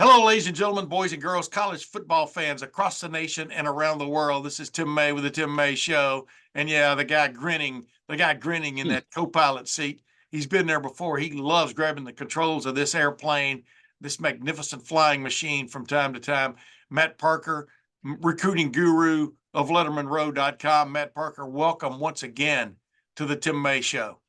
Hello, ladies and gentlemen, boys and girls, college football fans across the nation and around the world. This is Tim May with the Tim May Show. And yeah, the guy grinning in that co-pilot seat. He's been there before. He loves grabbing the controls of this airplane, this magnificent flying machine from time to time. Matt Parker, recruiting guru of LettermenRow.com. Matt Parker, welcome once again to the Tim May Show.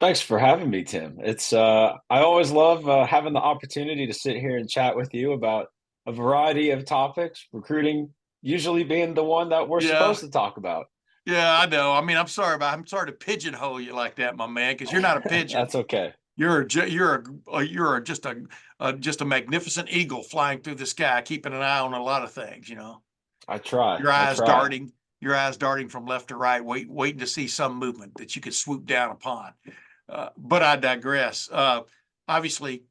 Thanks for having me, Tim. I always love having the opportunity to sit here and chat with you about a variety of topics, recruiting usually being the one that we're Yeah, supposed to talk about. yeah, I know. I mean, I'm sorry to pigeonhole you like that, my man, because you're not a pigeon. That's okay. You're just a magnificent eagle flying through the sky, keeping an eye on a lot of things. I try. Your I eyes try. darting, your eyes darting from left to right, waiting to see some movement that you could swoop down upon. But I digress. Obviously,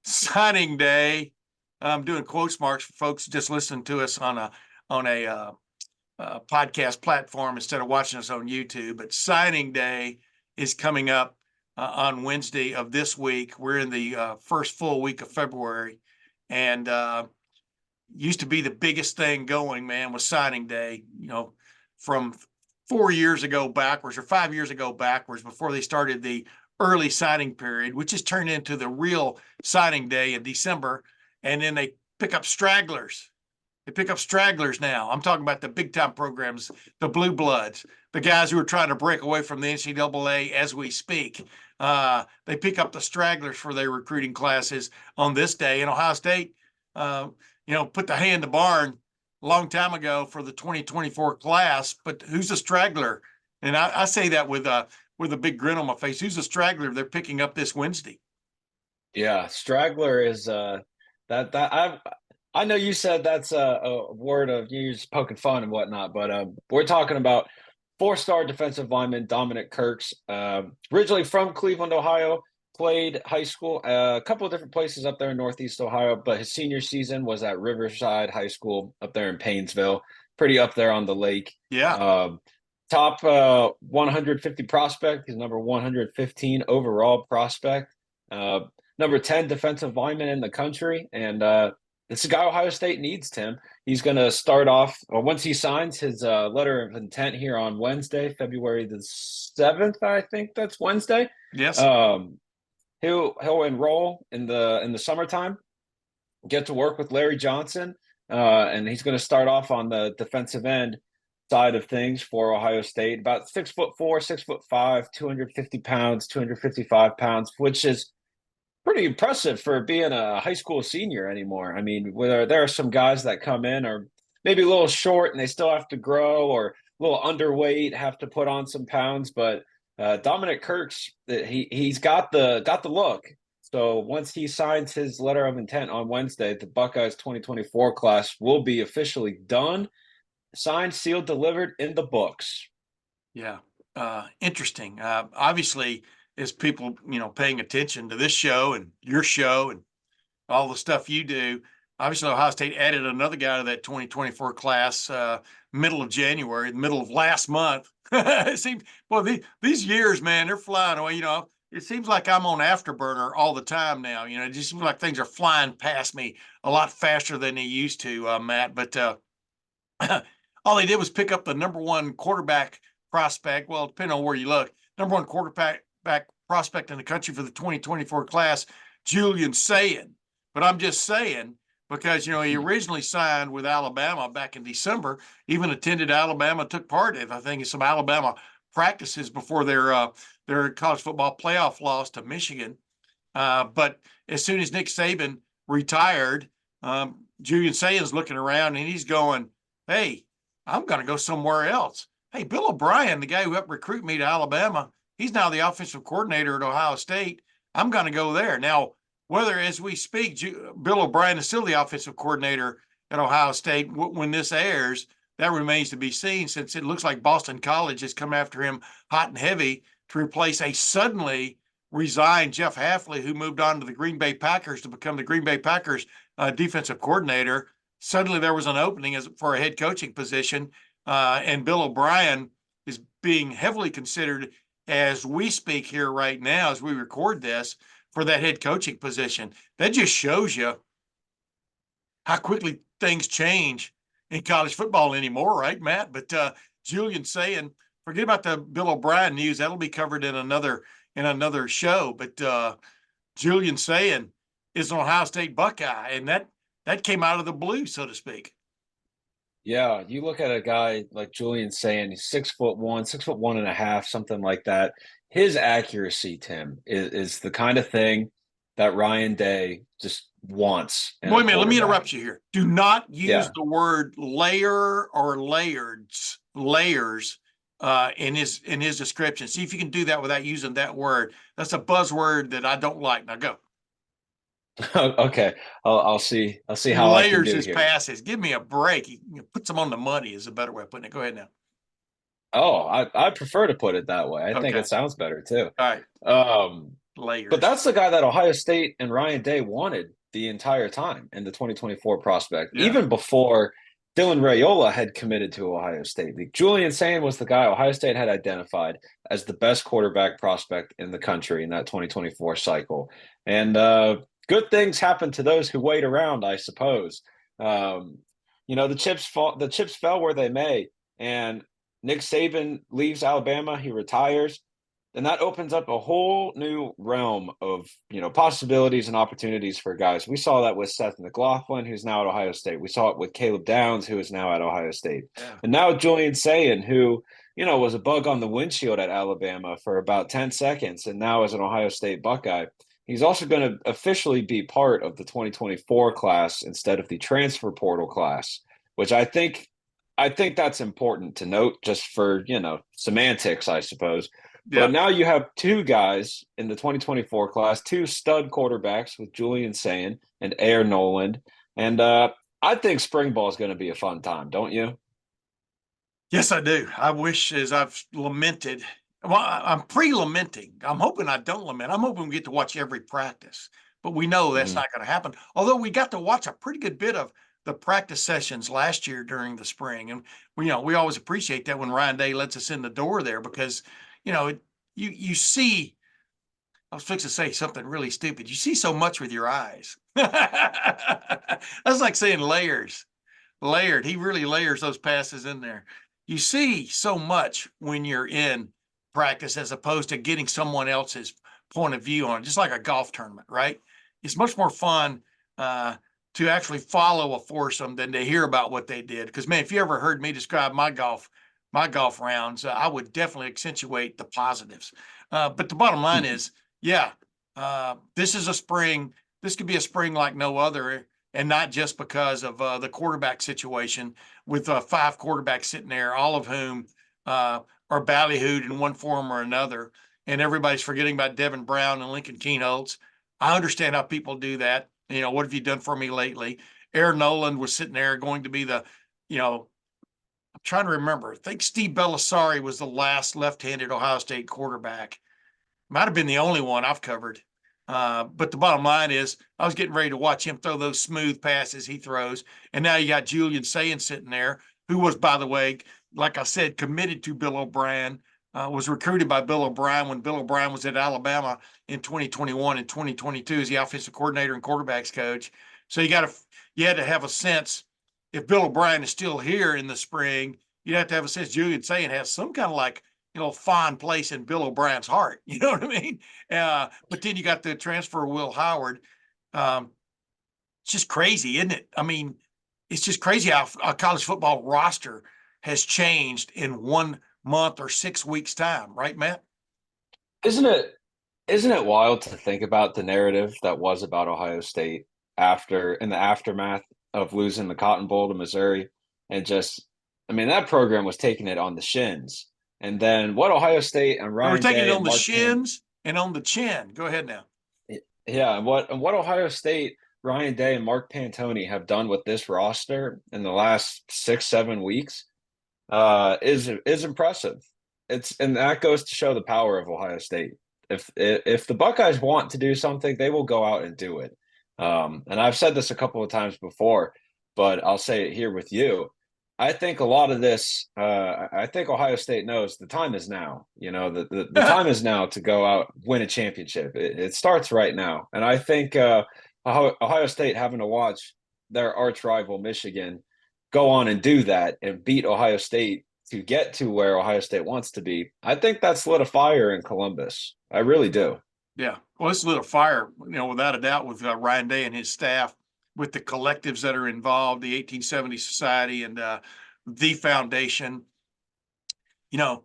signing day. I'm doing quotes marks for folks just listening to us on a podcast platform instead of watching us on YouTube. But signing day is coming up on Wednesday of this week. We're in the first full week of February, and used to be the biggest thing going, man, was signing day. From 4 years ago backwards or 5 years ago backwards, before they started the early signing period, which has turned into the real signing day in December, and then they pick up stragglers. They pick up stragglers now. I'm talking about the big time programs, the blue bloods, the guys who are trying to break away from the NCAA as we speak. They pick up the stragglers for their recruiting classes on this day. And Ohio State, put the hay in the barn a long time ago for the 2024 class. But who's a straggler? And I say that with a big grin on my face. Who's a straggler they're picking up this Wednesday? Yeah, straggler is I know you said that's a word of you just poking fun and whatnot, but we're talking about four-star defensive lineman Dominic Kirks, originally from Cleveland, Ohio, played high school a couple of different places up there in Northeast Ohio, but his senior season was at Riverside High School up there in Paynesville, pretty up there on the lake. Yeah. Top 150 prospect. He's number 115 overall prospect. Number 10 defensive lineman in the country. And it's a guy Ohio State needs, Tim. He's going to start off, or once he signs his letter of intent here on Wednesday, February the 7th, I think that's Wednesday. Yes. He'll enroll in the summertime, get to work with Larry Johnson, and he's going to start off on the defensive end side of things for Ohio State. About 6'4", 6'5", 250 pounds, 255 pounds, which is pretty impressive for being a high school senior anymore. I mean, where there are some guys that come in or maybe a little short and they still have to grow, or a little underweight, have to put on some pounds. But Dominic Kirks, he's got the look. So once he signs his letter of intent on Wednesday, the Buckeyes 2024 class will be officially done, signed, sealed, delivered, in the books. Yeah. Interesting. Obviously, as people, paying attention to this show and your show and all the stuff you do, obviously Ohio State added another guy to that 2024 class, middle of January, middle of last month. It seems, well, these years, man, they're flying away. It seems like I'm on afterburner all the time now. It just seems like things are flying past me a lot faster than they used to, Matt. But all they did was pick up the number one quarterback prospect. Well, depending on where you look, number one quarterback prospect in the country for the 2024 class, Julian Sayin. But I'm just saying, because, he originally signed with Alabama back in December, even attended Alabama, took part in, I think, in some Alabama practices before their college football playoff loss to Michigan. But as soon as Nick Saban retired, Julian Sayin's looking around and he's going, hey, I'm going to go somewhere else. Hey, Bill O'Brien, the guy who helped recruit me to Alabama, he's now the offensive coordinator at Ohio State. I'm going to go there. Now, whether as we speak, Bill O'Brien is still the offensive coordinator at Ohio State when this airs, that remains to be seen, since it looks like Boston College has come after him hot and heavy to replace a suddenly resigned Jeff Hafley, who moved on to the Green Bay Packers to become the Green Bay Packers defensive coordinator. Suddenly there was an opening for a head coaching position, and Bill O'Brien is being heavily considered as we speak here right now, as we record this, for that head coaching position. That just shows you how quickly things change in college football anymore, right, Matt? But Julian saying, forget about the Bill O'Brien news. That'll be covered in another show. But Julian saying is an Ohio State Buckeye, and that came out of the blue, so to speak. Yeah, you look at a guy like Julian saying he's 6'1", 6'1.5", something like that. His accuracy, Tim, is the kind of thing that Ryan Day just wants in Wait a a minute, let me quarterback. interrupt you here. Do not use Yeah. the word layer or layers in his description. See if you can do that without using that word. That's a buzzword that I don't like. Now go. Okay. I'll see. I'll see He how I can layers do his here. passes. Give me a break. He puts them on the money is a better way of putting it. Go ahead now. Oh, I prefer to put it that way. I think Okay. it sounds better too. All right. Um, but Layers. that's the guy that Ohio State and Ryan Day wanted the entire time in the 2024 prospect, Yeah. even before Dylan Raiola had committed to Ohio State. Like, Julian Sayin was the guy Ohio State had identified as the best quarterback prospect in the country in that 2024 cycle. And good things happen to those who wait around, I suppose. Um, the chips fell where they may, and Nick Saban leaves Alabama, he retires, and that opens up a whole new realm of possibilities and opportunities for guys. We saw that with Seth McLaughlin, who's now at Ohio State. We saw it with Caleb Downs, who is now at Ohio State, Yeah. and now Julian Sayin, who was a bug on the windshield at Alabama for about 10 seconds, and now as an Ohio State Buckeye. He's also going to officially be part of the 2024 class instead of the transfer portal class, which I think that's important to note just for, semantics, I suppose. Yeah. But now you have two guys in the 2024 class, two stud quarterbacks with Julian Sayin and Air Noland. And I think spring ball is going to be a fun time, don't you? Yes, I do. I wish, as I've lamented, well, I'm pre-lamenting. I'm hoping I don't lament. I'm hoping we get to watch every practice, but we know that's Mm-hmm. not going to happen. Although we got to watch a pretty good bit of the practice sessions last year during the spring, and we always appreciate that when Ryan Day lets us in the door there because you see. I was fixing to say something really stupid. You see so much with your eyes. That's like saying layers. Layered. He really layers those passes in there. You see so much when you're in practice as opposed to getting someone else's point of view on it, just like a golf tournament, right? It's much more fun to actually follow a foursome than to hear about what they did. Because man, if you ever heard me describe my golf rounds, I would definitely accentuate the positives. But the bottom line is, yeah, this is a spring. This could be a spring like no other, and not just because of the quarterback situation with 5 quarterbacks sitting there, all of whom are ballyhooed in one form or another, and everybody's forgetting about Devin Brown and Lincoln Keenholz. I understand how people do that. What have you done for me lately? Aaron Noland was sitting there going to be I'm trying to remember. I think Steve Bellisari was the last left-handed Ohio State quarterback. Might have been the only one I've covered. But the bottom line is, I was getting ready to watch him throw those smooth passes he throws. And now you got Julian Sayin sitting there, who was, by the way, like I said, committed to Bill O'Brien, was recruited by Bill O'Brien when Bill O'Brien was at Alabama in 2021 and 2022 as the offensive coordinator and quarterbacks coach. So you had to have a sense, if Bill O'Brien is still here in the spring, you'd have to have a sense Julian Sayin has some kind of like fond place in Bill O'Brien's heart. You know what I mean? But then you got the transfer of Will Howard. It's just crazy, isn't it? I mean, it's just crazy how a college football roster has changed in 1 month or 6 weeks time, right, Matt? Isn't it isn't it wild to think about the narrative that was about Ohio State in the aftermath of losing the Cotton Bowl to Missouri and just I mean that program was taking it on the shins. And then what Ohio State and They were Ryan taking it Day on and the Mark Pan shins and on the chin. Go ahead now. yeah, and what Ohio State, Ryan Day and Mark Pantoni have done with this roster in the last 6, 7 weeks is impressive. And that goes to show the power of Ohio State. If the Buckeyes want to do something, they will go out and do it. And I've said this a couple of times before, but I'll say it here with you. I think a lot of this. I think Ohio State knows the time is now. The time is now to go out win a championship. It starts right now, and I think Ohio State having to watch their arch rival Michigan go on and do that and beat Ohio State to get to where Ohio State wants to be, I think that's lit a fire in Columbus. I really do. Yeah. Well, it's lit a fire, without a doubt, with Ryan Day and his staff, with the collectives that are involved, the 1870 Society and the foundation. You know,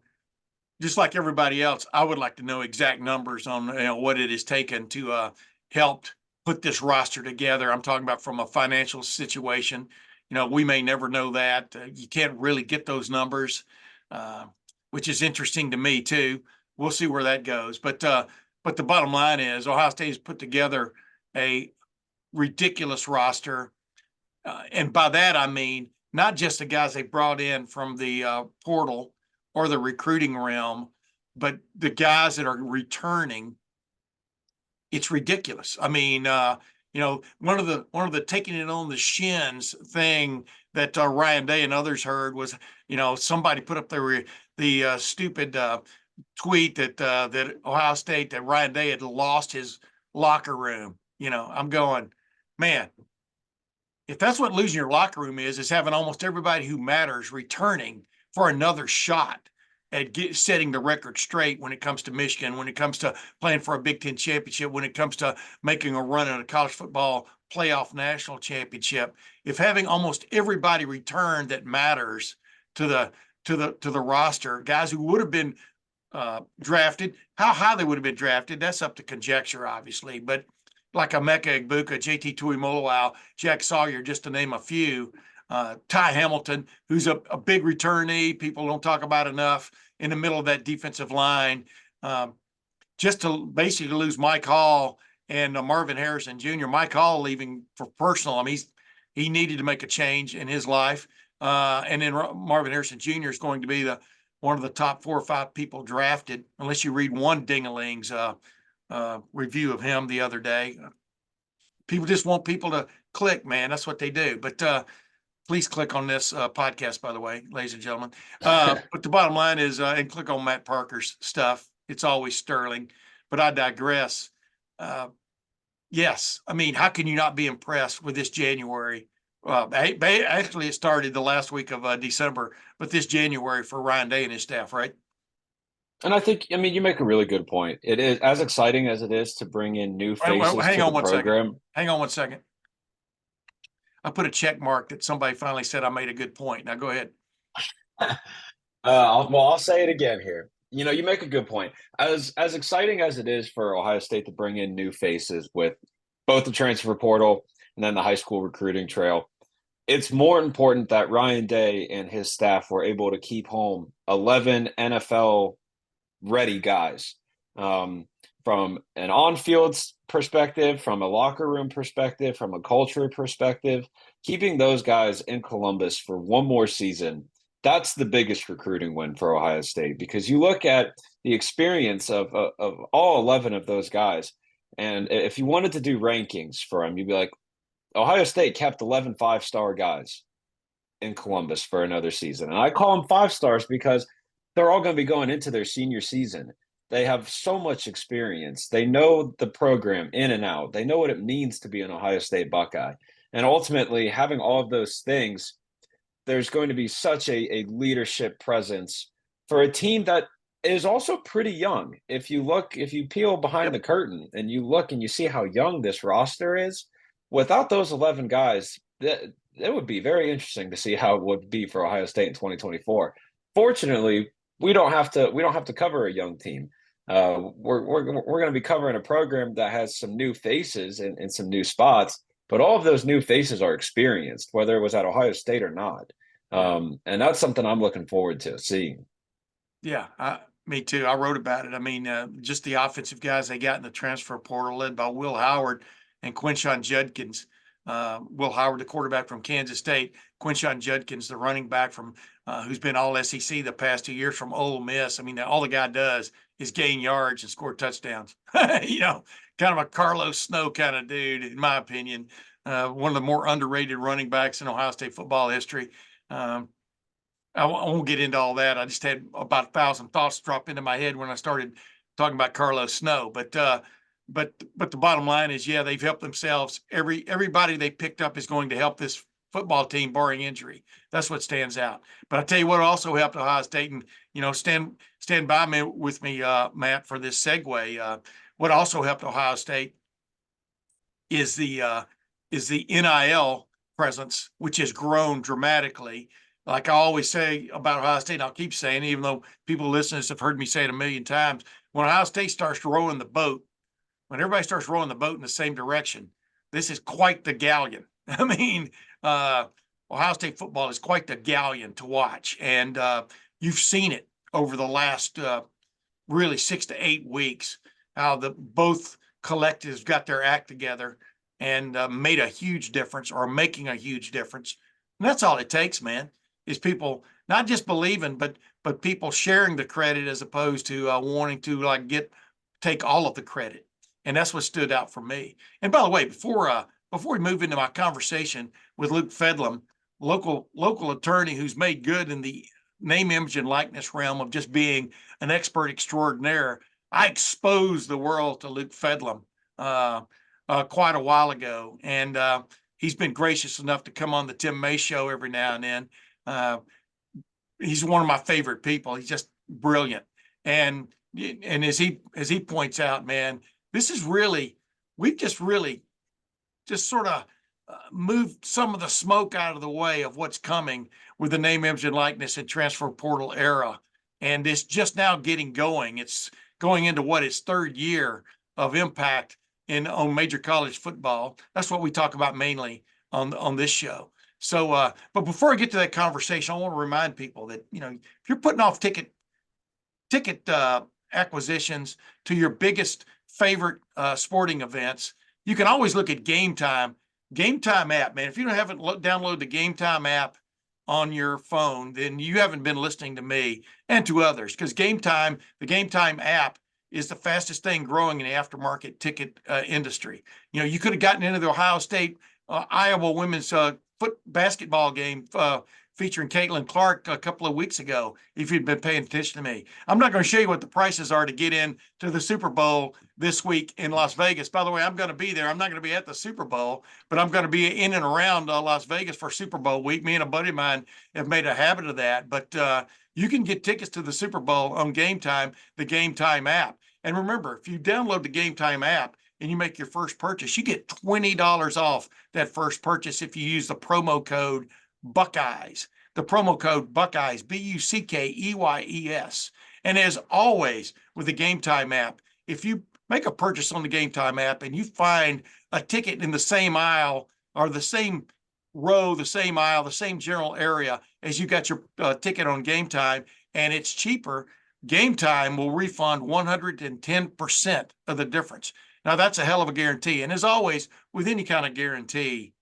just like everybody else, I would like to know exact numbers on what it has taken to help put this roster together. I'm talking about from a financial situation. We may never know that. You can't really get those numbers, uh, which is interesting to me too. We'll see where that goes. But the bottom line is Ohio State has put together a ridiculous roster, and by that I mean not just the guys they brought in from the portal or the recruiting realm, but the guys that are returning. It's ridiculous. I mean, one of the taking it on the shins thing that Ryan Day and others heard was, somebody put up the stupid tweet that Ohio State, that Ryan Day had lost his locker room. I'm going, man, if that's what losing your locker room is having almost everybody who matters returning for another shot at setting the record straight when it comes to Michigan, when it comes to playing for a Big Ten championship, when it comes to making a run at a college football playoff national championship. If having almost everybody return that matters to the roster, guys who would have been drafted, how high they would have been drafted, that's up to conjecture, obviously. But like Emeka Egbuka, JT Tuimoloau, Jack Sawyer, just to name a few, Ty Hamilton, who's a big returnee, people don't talk about enough in the middle of that defensive line. Just to basically lose Mike Hall and Marvin Harrison Jr. Mike Hall leaving for personal. I mean, he needed to make a change in his life. And then Marvin Harrison Jr. is going to be one of the top 4 or 5 people drafted, unless you read one Ding-a-ling's review of him the other day. People just want people to click, man. That's what they do. But please click on this podcast, by the way, ladies and gentlemen. But the bottom line is, and click on Matt Parker's stuff. It's always sterling. But I digress. Yes, I mean, how can you not be impressed with this January? Actually, it started the last week of December, but this January for Ryan Day and his staff, right? And I mean, you make a really good point. It is as exciting as it is to bring in new faces Hang to on the 1 second. program. Hang on 1 second. I put a check mark that somebody finally said I made a good point. Now go ahead. I'll say it again here. You make a good point. As exciting as it is for Ohio State to bring in new faces with both the transfer portal and then the high school recruiting trail, it's more important that Ryan Day and his staff were able to keep home 11 NFL ready guys, from an on-field perspective, from a locker room perspective, from a culture perspective. Keeping those guys in Columbus for one more season, that's the biggest recruiting win for Ohio State, because you look at the experience of all 11 of those guys, and if you wanted to do rankings for them, you'd be like, Ohio State kept 11 5-star guys in Columbus for another season. And I call them 5 stars because they're all going to be going into their senior season. They have so much experience. They know the program in and out. They know what it means to be an Ohio State Buckeye. And ultimately, having all of those things, there's going to be such a leadership presence for a team that is also pretty young. If you peel behind the curtain and you look and you see how young this roster is, without those 11 guys, it would be very interesting to see how it would be for Ohio State in 2024. Fortunately, we don't have to cover a young team. We're going to be covering a program that has some new faces and some new spots, but all of those new faces are experienced, whether it was at Ohio State or not. And that's something I'm looking forward to seeing. Yeah, me too. I wrote about it. I mean, just the offensive guys they got in the transfer portal, led by Will Howard and Quinshon Judkins. Will Howard, the quarterback from Kansas State, Quinshon Judkins, the running back from who's been all SEC the past 2 years from Ole Miss. I mean, all the guy does is gain yards and score touchdowns. Kind of a Carlos Snow kind of dude, in my opinion. One of the more underrated running backs in Ohio State football history. I won't get into all that. I just had about 1,000 thoughts drop into my head when I started talking about Carlos Snow. But but the bottom line is, yeah, they've helped themselves. Everybody they picked up is going to help this football team, barring injury. That's what stands out. But I tell you what also helped Ohio State, and stand by me with me, Matt, for this segue. What also helped Ohio State is the NIL presence, which has grown dramatically. Like I always say about Ohio State, and I'll keep saying, even though people listening have heard me say it a million times, when Ohio State starts rowing the boat, when everybody starts rowing the boat in the same direction, this is quite the galleon. I mean, Ohio State football is quite the galleon to watch. And you've seen it over the last really 6 to 8 weeks, how both collectives got their act together and made a huge difference, or making a huge difference. And that's all it takes, man, is people not just believing, but people sharing the credit, as opposed to wanting to take all of the credit. And that's what stood out for me. And by the way, before we move into my conversation with Luke Fedlam, local attorney who's made good in the name, image, and likeness realm of just being an expert extraordinaire, I exposed the world to Luke Fedlam quite a while ago, and he's been gracious enough to come on the Tim May Show every now and then. He's one of my favorite people. He's just brilliant, and as he points out, man, this is we've just sort of moved some of the smoke out of the way of what's coming with the name, image, and likeness and transfer portal era. And it's just now getting going. It's going into its third year of impact on major college football. That's what we talk about mainly on this show. So, but before I get to that conversation, I want to remind people that, if you're putting off ticket acquisitions to your biggest favorite sporting events, you can always look at Game Time app, man. If you haven't downloaded the Game Time app on your phone, then you haven't been listening to me and to others, because the Game Time app is the fastest thing growing in the aftermarket ticket industry. You could have gotten into the Ohio State Iowa women's basketball game featuring Caitlin Clark a couple of weeks ago, if you'd been paying attention to me. I'm not going to show you what the prices are to get in to the Super Bowl this week in Las Vegas. By the way, I'm going to be there. I'm not going to be at the Super Bowl, but I'm going to be in and around Las Vegas for Super Bowl week. Me and a buddy of mine have made a habit of that. But you can get tickets to the Super Bowl on Game Time, the Game Time app. And remember, if you download the Game Time app and you make your first purchase, you get $20 off that first purchase if you use the promo code Buckeyes. The promo code Buckeyes, Buckeyes. And as always, with the Game Time app, if you make a purchase on the Game Time app and you find a ticket in the same aisle or the same row, the same aisle, the same general area as you got your ticket on Game Time, and it's cheaper, Game Time will refund 110% of the difference. Now, that's a hell of a guarantee. And as always, with any kind of guarantee,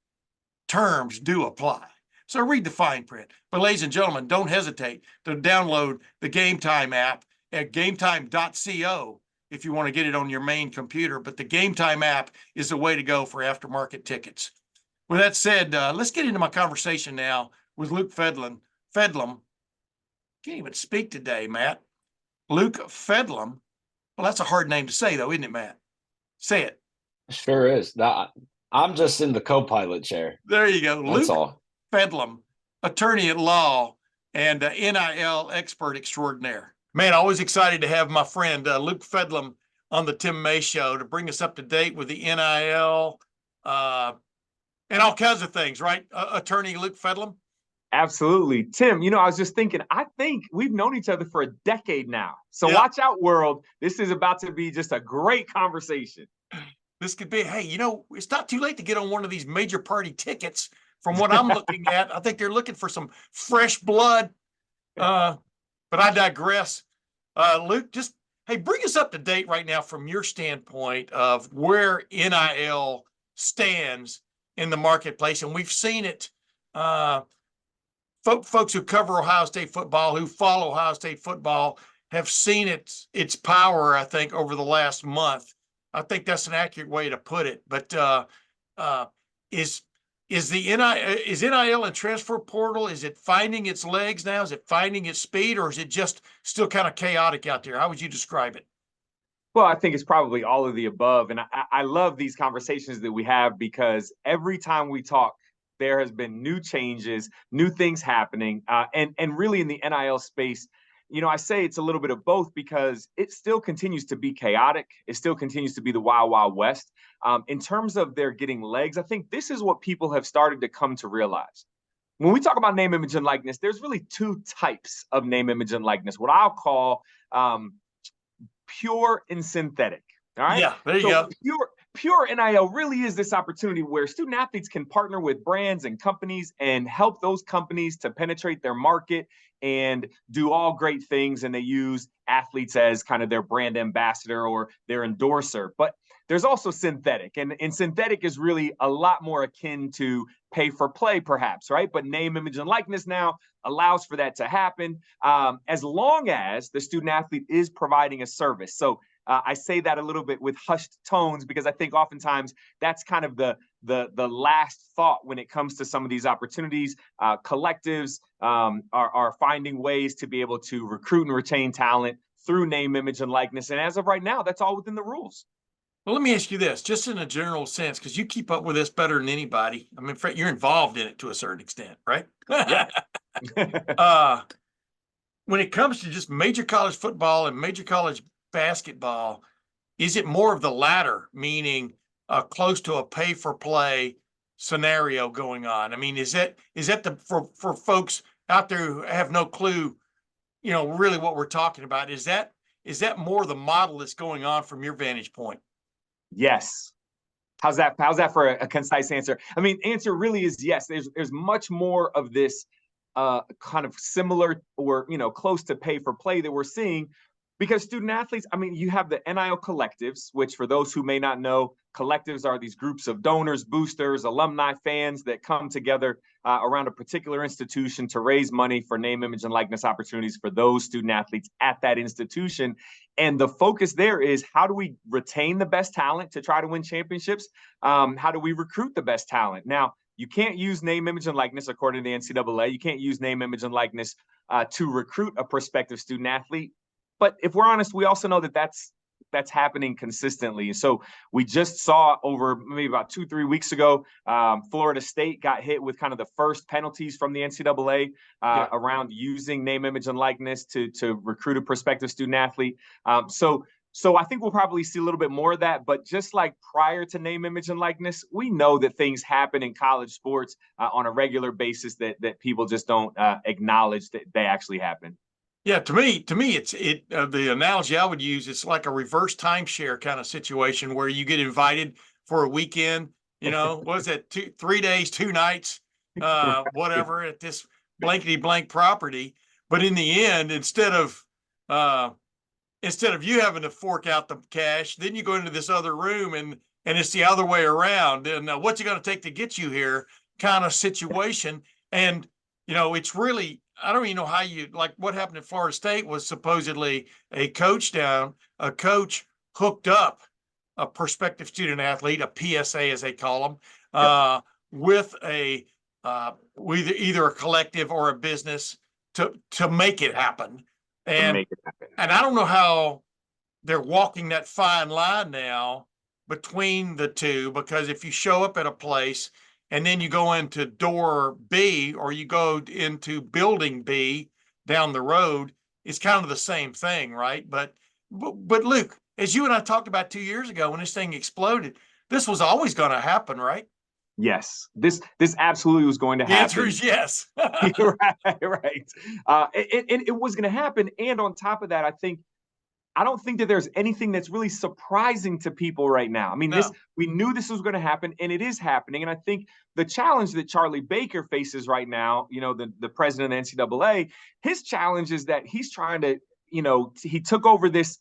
terms do apply. So read the fine print. But ladies and gentlemen, don't hesitate to download the Game Time app at gametime.co if you want to get it on your main computer. But the Game Time app is the way to go for aftermarket tickets. With that said, let's get into my conversation now with Luke Fedlam. Can't even speak today, Matt. Luke Fedlam. Well, that's a hard name to say, though, isn't it, Matt? Say it. Sure is. I'm just in the co-pilot chair. There you go. That's Luke all. Fedlam, attorney at law and NIL expert extraordinaire. Man, always excited to have my friend Luke Fedlam on the Tim May Show to bring us up to date with the NIL and all kinds of things, right? Attorney Luke Fedlam? Absolutely. Tim, I was just thinking, I think we've known each other for a decade now. So Yeah. Watch out, world. This is about to be just a great conversation. This could be, hey, it's not too late to get on one of these major party tickets. From what I'm looking at, I think they're looking for some fresh blood. But I digress. Luke, bring us up to date right now from your standpoint of where NIL stands in the marketplace. And we've seen it. Folks who cover Ohio State football, who follow Ohio State football, have seen its power, I think, over the last month. I think that's an accurate way to put it. But is NIL and transfer portal, is it finding its legs now? Is it finding its speed, or is it just still kind of chaotic out there? How would you describe it? Well, I think it's probably all of the above. And I love these conversations that we have because every time we talk, there has been new changes, new things happening. And really in the NIL space, I say it's a little bit of both because it still continues to be chaotic. It still continues to be the wild, wild west. In terms of their getting legs, I think this is what people have started to come to realize. When we talk about name, image, and likeness, there's really two types of name, image, and likeness, what I'll call pure and synthetic. All right. Yeah, there you So go. pure NIL really is this opportunity where student athletes can partner with brands and companies and help those companies to penetrate their market and do all great things. And they use athletes as kind of their brand ambassador or their endorser. But there's also synthetic, and synthetic is really a lot more akin to pay for play, perhaps, right? But name, image, and likeness now allows for that to happen, as long as the student athlete is providing a service. So I say that a little bit with hushed tones because I think oftentimes that's kind of the last thought when it comes to some of these opportunities. Collectives are finding ways to be able to recruit and retain talent through name, image, and likeness. And as of right now, that's all within the rules. Well, let me ask you this, just in a general sense, because you keep up with this better than anybody. I mean, Fred, you're involved in it to a certain extent, right? Yeah. When it comes to just major college football and major college basketball, is it more of the latter, meaning close to a pay for play scenario going on? I mean, is that for folks out there who have no clue, really what we're talking about? Is that more the model that's going on from your vantage point? Yes. How's that for a concise answer? I mean, answer really is yes. There's much more of this kind of similar or close to pay for play that we're seeing because student athletes, I mean, you have the NIL collectives, which for those who may not know, collectives are these groups of donors, boosters, alumni, fans that come together around a particular institution to raise money for name, image, and likeness opportunities for those student athletes at that institution. And the focus there is how do we retain the best talent to try to win championships? How do we recruit the best talent? Now, you can't use name, image, and likeness according to the NCAA. You can't use name, image, and likeness to recruit a prospective student athlete. But if we're honest, we also know that that's happening consistently. So we just saw over maybe about 2-3 weeks ago, Florida State got hit with kind of the first penalties from the NCAA around using name, image, and likeness to recruit a prospective student athlete. So I think we'll probably see a little bit more of that. But just like prior to name, image, and likeness, we know that things happen in college sports on a regular basis that people just don't acknowledge that they actually happen. Yeah, to me, it's the analogy I would use, it's like a reverse timeshare kind of situation where you get invited for a weekend, what is that, 3 days, 2 nights, whatever, at this blankety blank property. But in the end, instead of you having to fork out the cash, then you go into this other room and it's the other way around. And what's it going to take to get you here kind of situation. And, it's really, I don't even know how like what happened at Florida State was supposedly a coach hooked up a prospective student athlete, a PSA as they call them, with either a collective or a business to make it happen. And I don't know how they're walking that fine line now between the two, because if you show up at a place and then you go into door B or you go into building B down the road, it's kind of the same thing, right? But Luke, as you and I talked about 2 years ago when this thing exploded, this was always going to happen, right? Yes, this absolutely was going to happen. The answer is yes. right. And it was going to happen. And on top of that, I don't think that there's anything that's really surprising to people right now. I mean, we knew this was going to happen, and it is happening. And I think the challenge that Charlie Baker faces right now, the president of NCAA, his challenge is that he's trying to, he took over this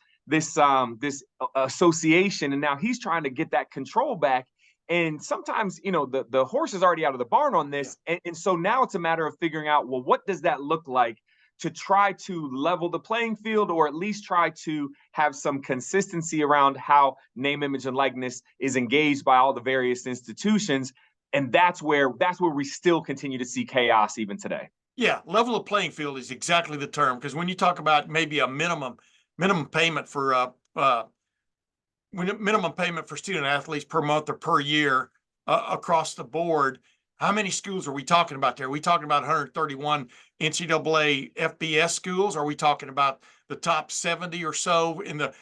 association, and now he's trying to get that control back. And sometimes, the horse is already out of the barn on this. Yeah. And so now it's a matter of figuring out, well, what does that look like to try to level the playing field, or at least try to have some consistency around how name, image, and likeness is engaged by all the various institutions. And that's where we still continue to see chaos even today. Yeah, level of playing field is exactly the term, because when you talk about maybe a minimum payment for minimum payment for student athletes per month or per year across the board. How many schools are we talking about there? Are we talking about 131 NCAA FBS schools? Are we talking about the top 70 or so in the,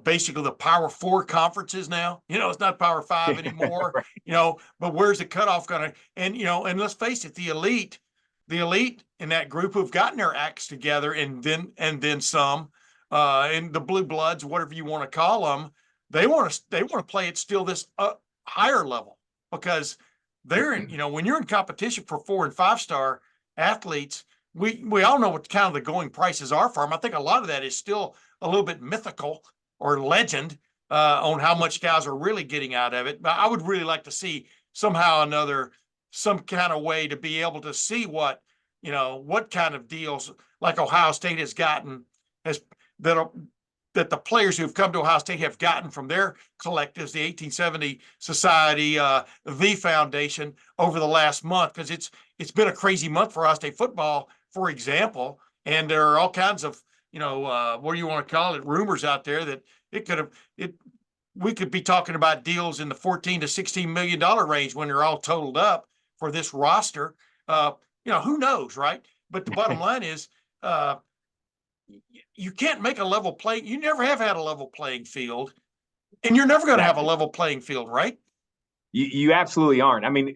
basically the Power Four conferences now? It's not Power Five anymore, Right. But where's the cutoff going to, and let's face it, the elite in that group who've gotten their acts together and then some, and the blue bloods, whatever you want to call them, they want to play at still this higher level, because they're in, when you're in competition for 4 and 5 star athletes, we all know what kind of the going prices are for them. I think a lot of that is still a little bit mythical or legend on how much guys are really getting out of it. But I would really like to see somehow some kind of way to be able to see what kind of deals like Ohio State has gotten that the players who've come to Ohio State have gotten from their collectives, the 1870 Society, the Foundation, over the last month, because it's been a crazy month for Ohio State football, for example, and there are all kinds of what do you want to call it, rumors out there that we could be talking about deals in the $14 to $16 million range when they're all totaled up for this roster. Who knows, right? But the bottom line is, you can't make a level play. You never have had a level playing field, and you're never going to have a level playing field, right? You absolutely aren't. I mean,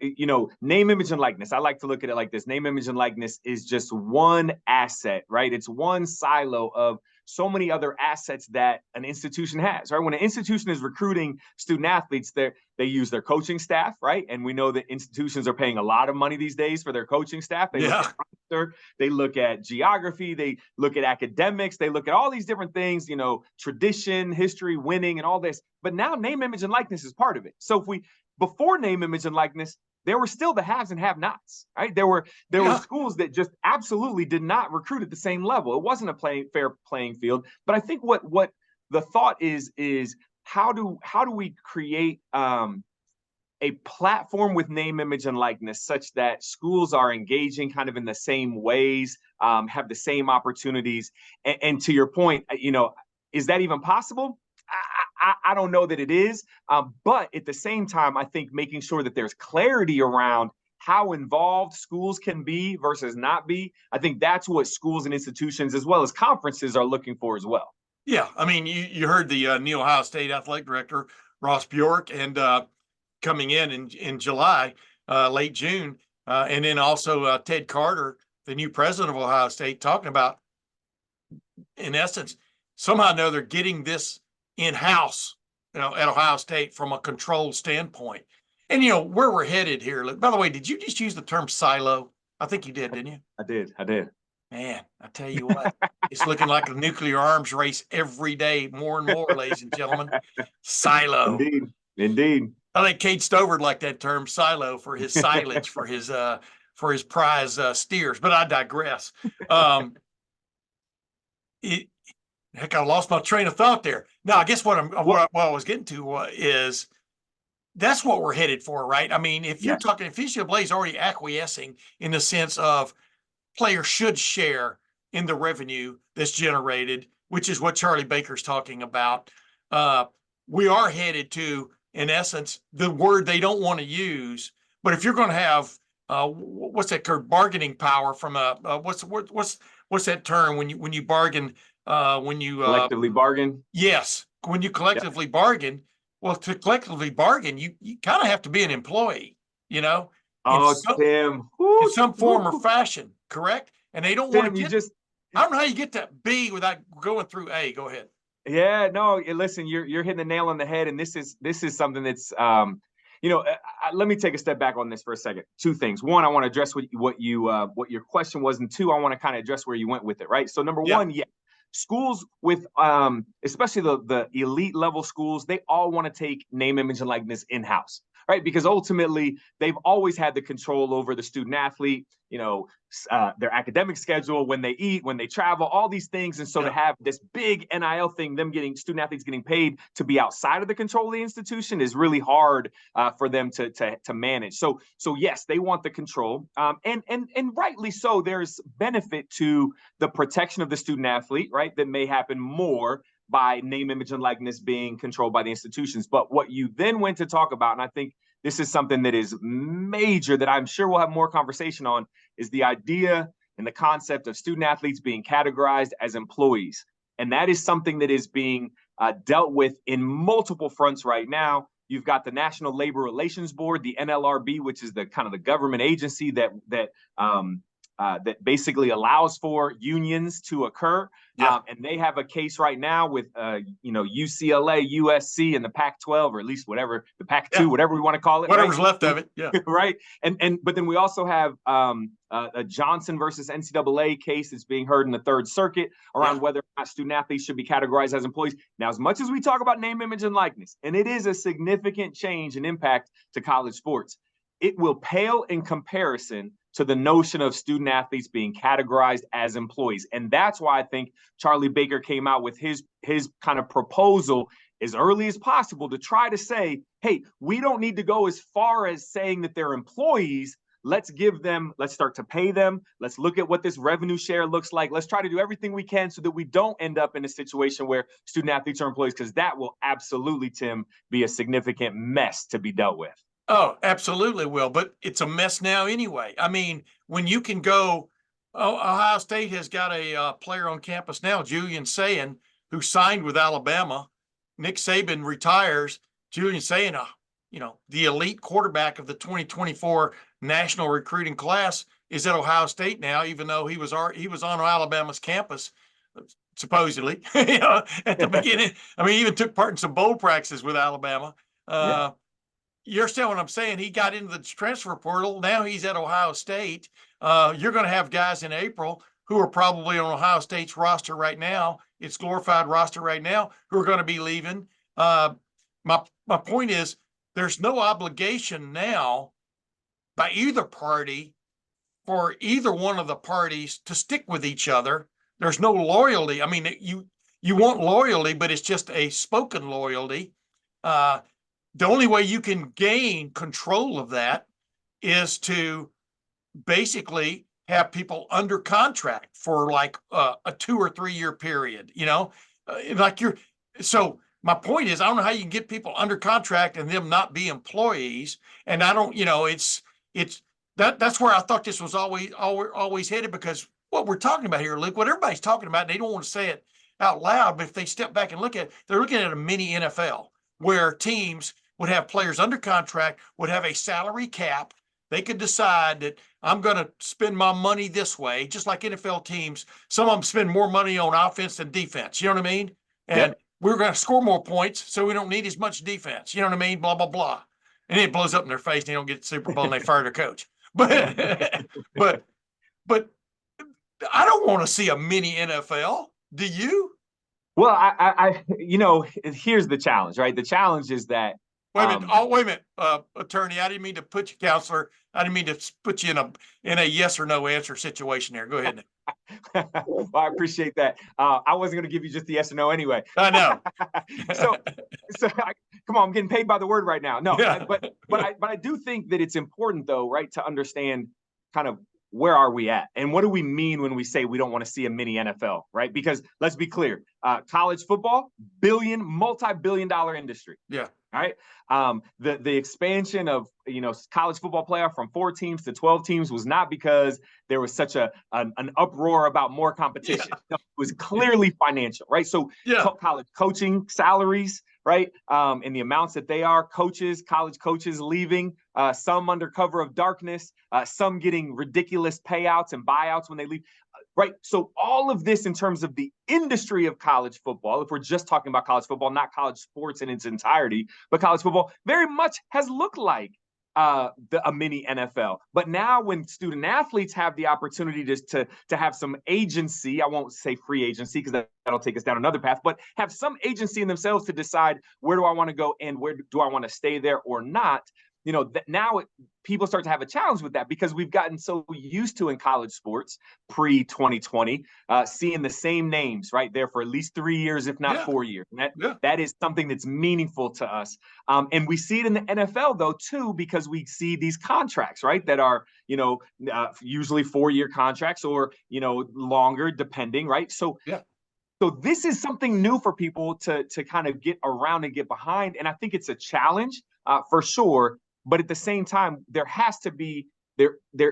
name, image, and likeness. I like to look at it like this. Name, image, and likeness is just one asset, right? It's one silo of so many other assets that an institution has, right? When an institution is recruiting student athletes, they use their coaching staff, right? And we know that institutions are paying a lot of money these days for their coaching staff. They look at roster, they look at geography, they look at academics, they look at all these different things, tradition, history, winning, and all this. But now name, image, and likeness is part of it. So before name, image, and likeness, there were still the haves and have-nots, right? There were schools that just absolutely did not recruit at the same level. It wasn't a fair playing field. But I think what the thought is how do we create a platform with name, image, and likeness such that schools are engaging kind of in the same ways, have the same opportunities. And to your point, is that even possible? I don't know that it is, but at the same time, I think making sure that there's clarity around how involved schools can be versus not be, I think that's what schools and institutions as well as conferences are looking for as well. Yeah, I mean, you heard the new Ohio State athletic director, Ross Bjork, and coming in July, late June, and then also Ted Carter, the new president of Ohio State, talking about, in essence, somehow or another getting this in-house, at Ohio State from a controlled standpoint. And, where we're headed here. By the way, did you just use the term silo? I think you did, didn't you? I did. Man, I tell you what, it's looking like a nuclear arms race every day, more and more, ladies and gentlemen. Silo. Indeed. I think Cade Stover liked that term silo for his silage, for his prize steers, but I digress. Heck, I lost my train of thought there. Now, I guess what I was getting to is that's what we're headed for, right? I mean, if you're talking, if NCAA is already acquiescing in the sense of players should share in the revenue that's generated, which is what Charlie Baker's talking about. We are headed to, in essence, the word they don't want to use. But if you're going to have what's that called, bargaining power from what's that term when you bargain? When you collectively bargain? Yes. When you collectively bargain, well, to collectively bargain, you kind of have to be an employee, Oh, Tim. In some form or fashion, correct? And they don't want to I don't know how you get to B without going through A. Go ahead. Yeah, no, listen, you're hitting the nail on the head. And this is something that's, let me take a step back on this for a second. Two things. One, I want to address what your question was. And two, I want to kind of address where you went with it, right? So number one, schools with, especially the elite level schools, they all want to take name, image, and likeness in-house, right? Because ultimately they've always had the control over the student athlete, their academic schedule, when they eat, when they travel, all these things. And so to have this big NIL thing, student athletes getting paid to be outside of the control of the institution is really hard for them to manage. So yes, they want the control, and rightly so. There's benefit to the protection of the student athlete, right? That may happen more by name, image, and likeness being controlled by the institutions. But what you then went to talk about, and I think this is something that is major that I'm sure we'll have more conversation on, is the idea and the concept of student athletes being categorized as employees. And that is something that is being dealt with in multiple fronts right now. You've got the National Labor Relations Board, the NLRB, which is the kind of the government agency that basically allows for unions to occur. Yeah. And they have a case right now with, UCLA, USC, and the Pac-12, or at least whatever, the Pac-2, whatever we want to call it. Whatever's right? left of it. Yeah. Right. But then we also have a Johnson versus NCAA case that's being heard in the Third Circuit around whether or not student athletes should be categorized as employees. Now, as much as we talk about name, image, and likeness, and it is a significant change and impact to college sports, it will pale in comparison to the notion of student athletes being categorized as employees. And that's why I think Charlie Baker came out with his kind of proposal as early as possible to try to say, hey, we don't need to go as far as saying that they're employees. Let's start to pay them. Let's look at what this revenue share looks like. Let's try to do everything we can so that we don't end up in a situation where student athletes are employees, because that will absolutely, Tim, be a significant mess to be dealt with. Oh, absolutely will. But it's a mess now anyway. I mean, when you can go, Ohio State has got a player on campus now, Julian Sayin, who signed with Alabama. Nick Saban retires. Julian Sayin, the elite quarterback of the 2024 national recruiting class, is at Ohio State now, even though he was on Alabama's campus, supposedly, at the beginning. I mean, he even took part in some bowl practices with Alabama. You understand what I'm saying? He got into the transfer portal. Now he's at Ohio State. You're going to have guys in April who are probably on Ohio State's roster right now, its glorified roster right now, who are going to be leaving. My point is, there's no obligation now by either party for either one of the parties to stick with each other. There's no loyalty. I mean, you want loyalty, but it's just a spoken loyalty. The only way you can gain control of that is to basically have people under contract for like a 2 or 3 year period, so my point is, I don't know how you can get people under contract and them not be employees. And I don't, that's where I thought this was always headed, because what we're talking about here, Luke, what everybody's talking about, and they don't want to say it out loud, but if they step back and look at it, they're looking at a mini NFL where teams would have players under contract, would have a salary cap. They could decide that I'm going to spend my money this way, just like NFL teams. Some of them spend more money on offense than defense. You know what I mean? And we're going to score more points, so we don't need as much defense. You know what I mean? Blah, blah, blah. And then it blows up in their face and they don't get the Super Bowl and they fire their coach. But I don't want to see a mini NFL. Do you? Well, I here's the challenge, right? The challenge is that. Wait a minute, attorney. I didn't mean to put you, counselor. I didn't mean to put you in a yes or no answer situation here. Go ahead. Well, I appreciate that. I wasn't going to give you just the yes or no anyway. I know. so come on, I'm getting paid by the word right now. No, but I do think that it's important, though, right, to understand kind of where are we at, and what do we mean when we say we don't want to see a mini NFL, right? Because let's be clear, college football, multi-billion-dollar industry. Yeah. All right. The expansion of, college football playoff from 4 teams to 12 teams was not because there was such an uproar about more competition. Yeah. No, it was clearly financial, right? So college coaching salaries, right? And the amounts that they are, college coaches leaving, some under cover of darkness, some getting ridiculous payouts and buyouts when they leave. Right. So all of this in terms of the industry of college football, if we're just talking about college football, not college sports in its entirety, but college football very much has looked like a mini NFL. But now when student athletes have the opportunity to have some agency, I won't say free agency because that'll take us down another path, but have some agency in themselves to decide, where do I want to go and where do I want to stay there or not? People start to have a challenge with that, because we've gotten so used to in college sports pre-2020 seeing the same names right there for at least 3 years, if not 4 years. And that is something that's meaningful to us. And we see it in the NFL, though, too, because we see these contracts, right, that are, usually 4-year contracts or, longer, depending, right? So So this is something new for people to kind of get around and get behind. And I think it's a challenge for sure. But at the same time, there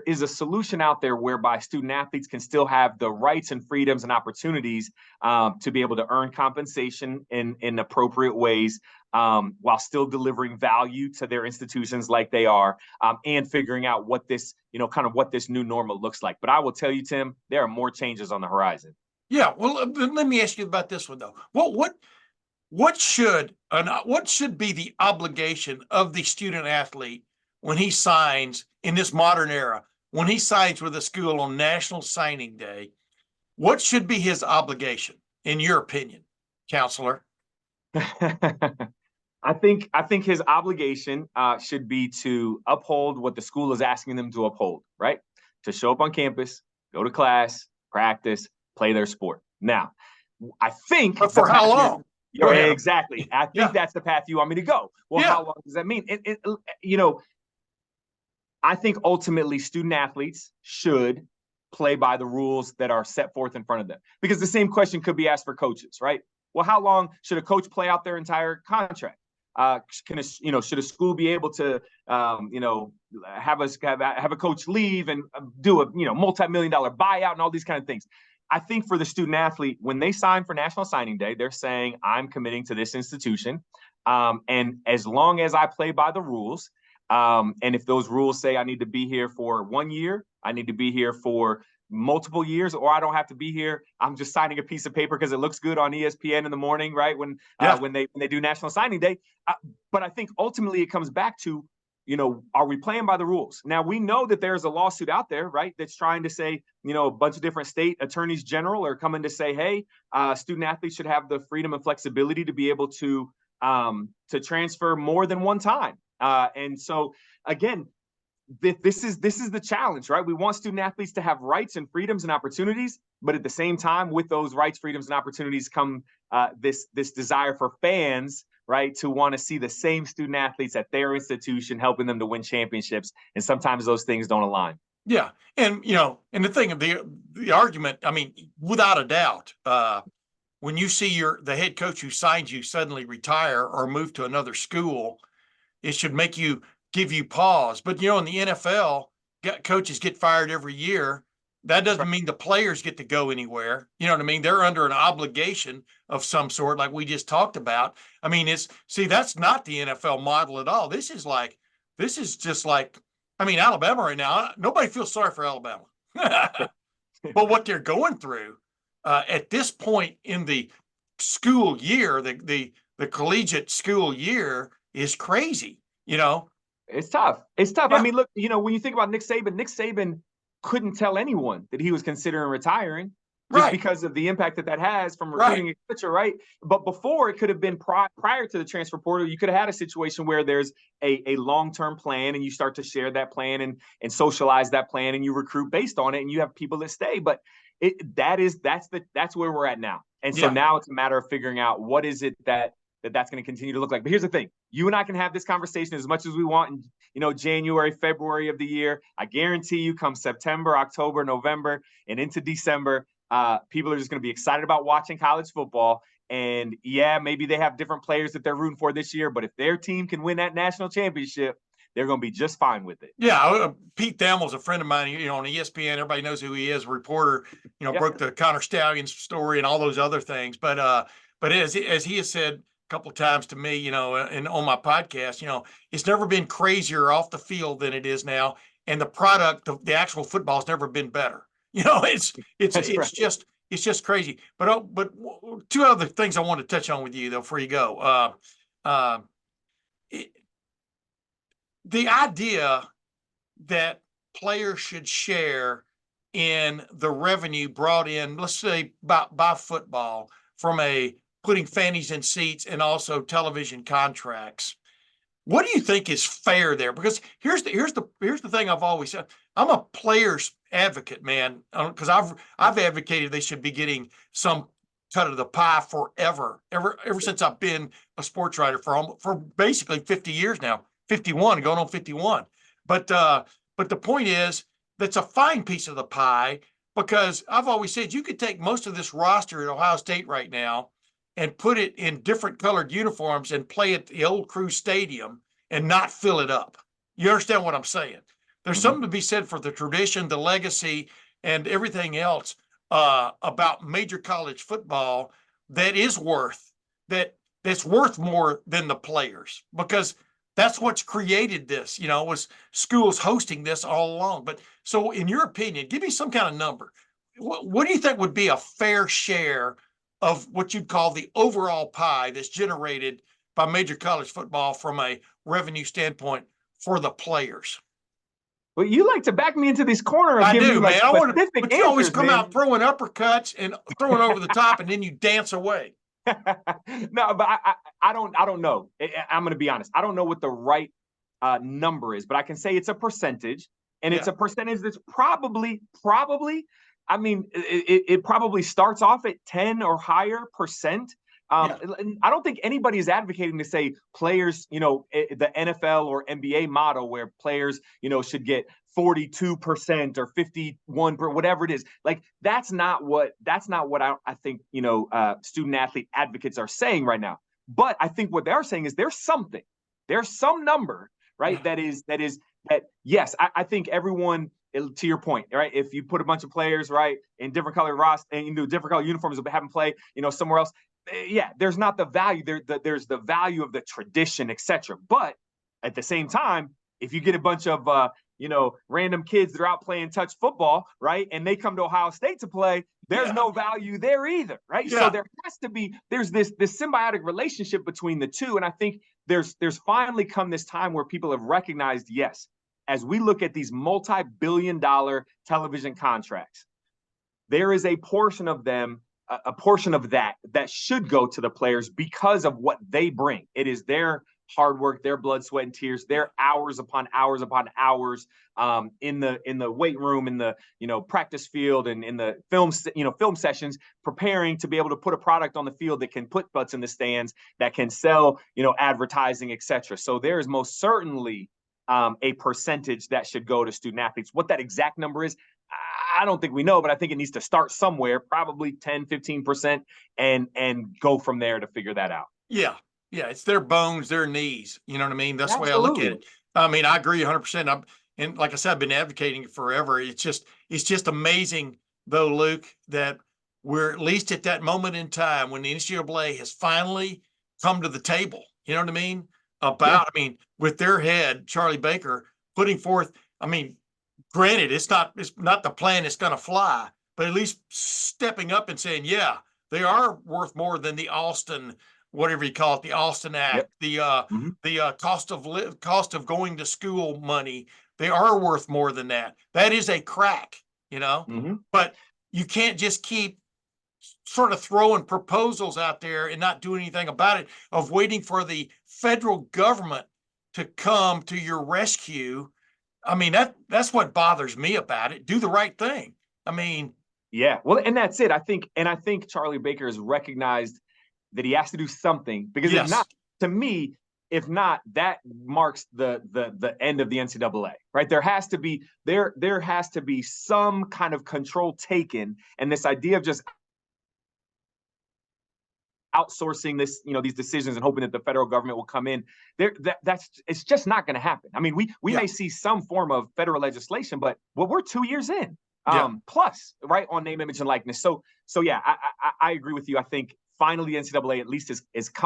is a solution out there whereby student athletes can still have the rights and freedoms and opportunities to be able to earn compensation in appropriate ways, while still delivering value to their institutions like they are, and figuring out what this, kind of what this new normal looks like. But I will tell you, Tim, there are more changes on the horizon. Yeah. Well, let me ask you about this one though. What should be the obligation of the student athlete when he signs in this modern era, when he signs with a school on National Signing Day? What should be his obligation, in your opinion, counselor? I think his obligation should be to uphold what the school is asking them to uphold, right? To show up on campus, go to class, practice, play their sport. Now, I think. But for how long? Exactly. I think that's the path you want me to go. Well, how long does that mean? I think ultimately student athletes should play by the rules that are set forth in front of them, because the same question could be asked for coaches, right? Well, how long should a coach play out their entire contract? Should a school be able to, have a coach leave and do a, multi-million-dollar buyout and all these kind of things? I think for the student athlete, when they sign for National Signing Day, they're saying, I'm committing to this institution. And as long as I play by the rules, and if those rules say I need to be here for 1 year, I need to be here for multiple years, or I don't have to be here, I'm just signing a piece of paper because it looks good on ESPN in the morning, right? When they do National Signing Day. But I think ultimately it comes back to, are we playing by the rules? Now, we know that there's a lawsuit out there, right, that's trying to say, a bunch of different state attorneys general are coming to say, hey, student athletes should have the freedom and flexibility to be able to transfer more than one time. And so, again, this is the challenge, right? We want student athletes to have rights and freedoms and opportunities, but at the same time, with those rights, freedoms, and opportunities come this desire for fans, right, to want to see the same student athletes at their institution, helping them to win championships. And sometimes those things don't align. Yeah. And, and the thing of the argument, I mean, without a doubt, when you see the head coach who signed you suddenly retire or move to another school, it should give you pause. But, in the NFL, coaches get fired every year. That doesn't mean the players get to go anywhere. You know what I mean? They're under an obligation of some sort, like we just talked about. I mean, that's not the NFL model at all. This is just like, I mean, Alabama right now, nobody feels sorry for Alabama. But what they're going through at this point in the school year, the collegiate school year is crazy, It's tough. It's tough. Yeah. I mean, look, when you think about Nick Saban couldn't tell anyone that he was considering retiring just because of the impact that has from recruiting, et cetera, right? But before, it could have been prior to the transfer portal, you could have had a situation where there's a long-term plan and you start to share that plan and socialize that plan and you recruit based on it and you have people that stay. But that's where we're at now. And so now it's a matter of figuring out what is it that's going to continue to look like. But here's the thing. You and I can have this conversation as much as we want in, January, February of the year. I guarantee you come September, October, November, and into December, people are just going to be excited about watching college football. And maybe they have different players that they're rooting for this year, but if their team can win that national championship, they're going to be just fine with it. Yeah. Pete Thamel's a friend of mine, on ESPN. Everybody knows who he is, a reporter, broke the Connor Stallions story and all those other things. But as he has said a couple of times to me, and on my podcast, it's never been crazier off the field than it is now. And the product of the actual football has never been better. It's just crazy. But two other things I want to touch on with you though, before you go. The idea that players should share in the revenue brought in, let's say by football, from putting fannies in seats and also television contracts. What do you think is fair there? Because here's the thing I've always said. I'm a player's advocate, man, because I've advocated they should be getting some cut of the pie forever, ever since I've been a sports writer for basically 50 years now, 51, going on 51. But the point is, that's a fine piece of the pie, because I've always said you could take most of this roster at Ohio State right now and put it in different colored uniforms and play at the old Crew Stadium and not fill it up. You understand what I'm saying? There's something to be said for the tradition, the legacy, and everything else about major college football that's worth more than the players, because that's what's created this, was schools hosting this all along. But so in your opinion, give me some kind of number. What do you think would be a fair share of what you'd call the overall pie that's generated by major college football from a revenue standpoint for the players? Well, you like to back me into this corner and I give do, me like man. specific But you always answers, come man. out throwing uppercuts and throwing over the top, and then you dance away. No, but I don't know. I'm going to be honest. I don't know what the right number is, but I can say it's a percentage, and it's a percentage that's probably. I mean, it probably starts off at 10 or higher percent. And I don't think anybody is advocating to say players, the NFL or NBA model where players, should get 42% or 51%, whatever it is. Like that's not what I think, student athlete advocates are saying right now. But I think what they're saying is there's some number, right? That yes, I think everyone, to your point, right? If you put a bunch of players, right, in different color roster and different color uniforms, have them play, somewhere else, yeah, there's not the value there. There's the value of the tradition, etc. But at the same time, if you get a bunch of random kids that are out playing touch football, right, and they come to Ohio State to play, there's no value there either, right? Yeah. So there's this symbiotic relationship between the two, and I think there's finally come this time where people have recognized, yes, as we look at these multi-billion-dollar television contracts, there is a portion of them. A portion of that should go to the players because of what they bring. It is their hard work, their blood, sweat, and tears, their hours upon hours upon hours in the weight room, in the practice field, and in the film sessions, preparing to be able to put a product on the field that can put butts in the stands, that can sell advertising, etc. So there is most certainly a percentage that should go to student athletes. What that exact number is, I don't think we know, but I think it needs to start somewhere, probably 10, 15%, and go from there to figure that out. Yeah. Yeah. It's their bones, their knees. You know what I mean? That's the way I look at it. I mean, I agree 100%. And like I said, I've been advocating it forever. It's just amazing though, Luke, that we're at least at that moment in time when the NCAA has finally come to the table. You know what I mean? With their head, Charlie Baker, putting forth, granted, it's not the plan that's going to fly, but at least stepping up and saying, yeah, they are worth more than the Austin, whatever you call it, the Austin Act, the cost of going to school money. They are worth more than that. That is a crack, but you can't just keep sort of throwing proposals out there and not doing anything about it, of waiting for the federal government to come to your rescue. That's what bothers me about it. Do the right thing. Yeah, well, and that's it. I think Charlie Baker has recognized that he has to do something, because if not, to me, that marks the end of the NCAA, right? There has to be some kind of control taken, and this idea of just outsourcing this, these decisions and hoping that the federal government will come in there, it's just not going to happen. We may see some form of federal legislation, but we're 2 years in, plus, right, on name, image, and likeness. So yeah, I agree with you. I think finally the NCAA at least is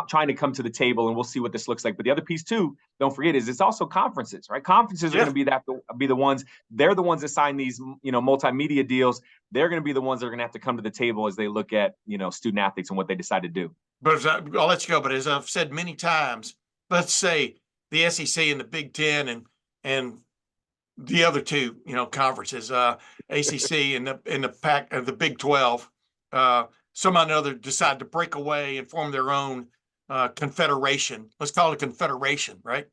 trying to come to the table, and we'll see what this looks like. But the other piece too, don't forget, is it's also conferences, right? Conferences are going to be the ones. They're the ones that sign these, multimedia deals. They're going to be the ones that are going to have to come to the table as they look at, student athletes and what they decide to do. But I'll let you go. But as I've said many times, let's say the SEC and the Big Ten and the other two, conferences, ACC and the Pac, the Big 12, somehow or another decide to break away and form their own confederation. Let's call it a confederation, right?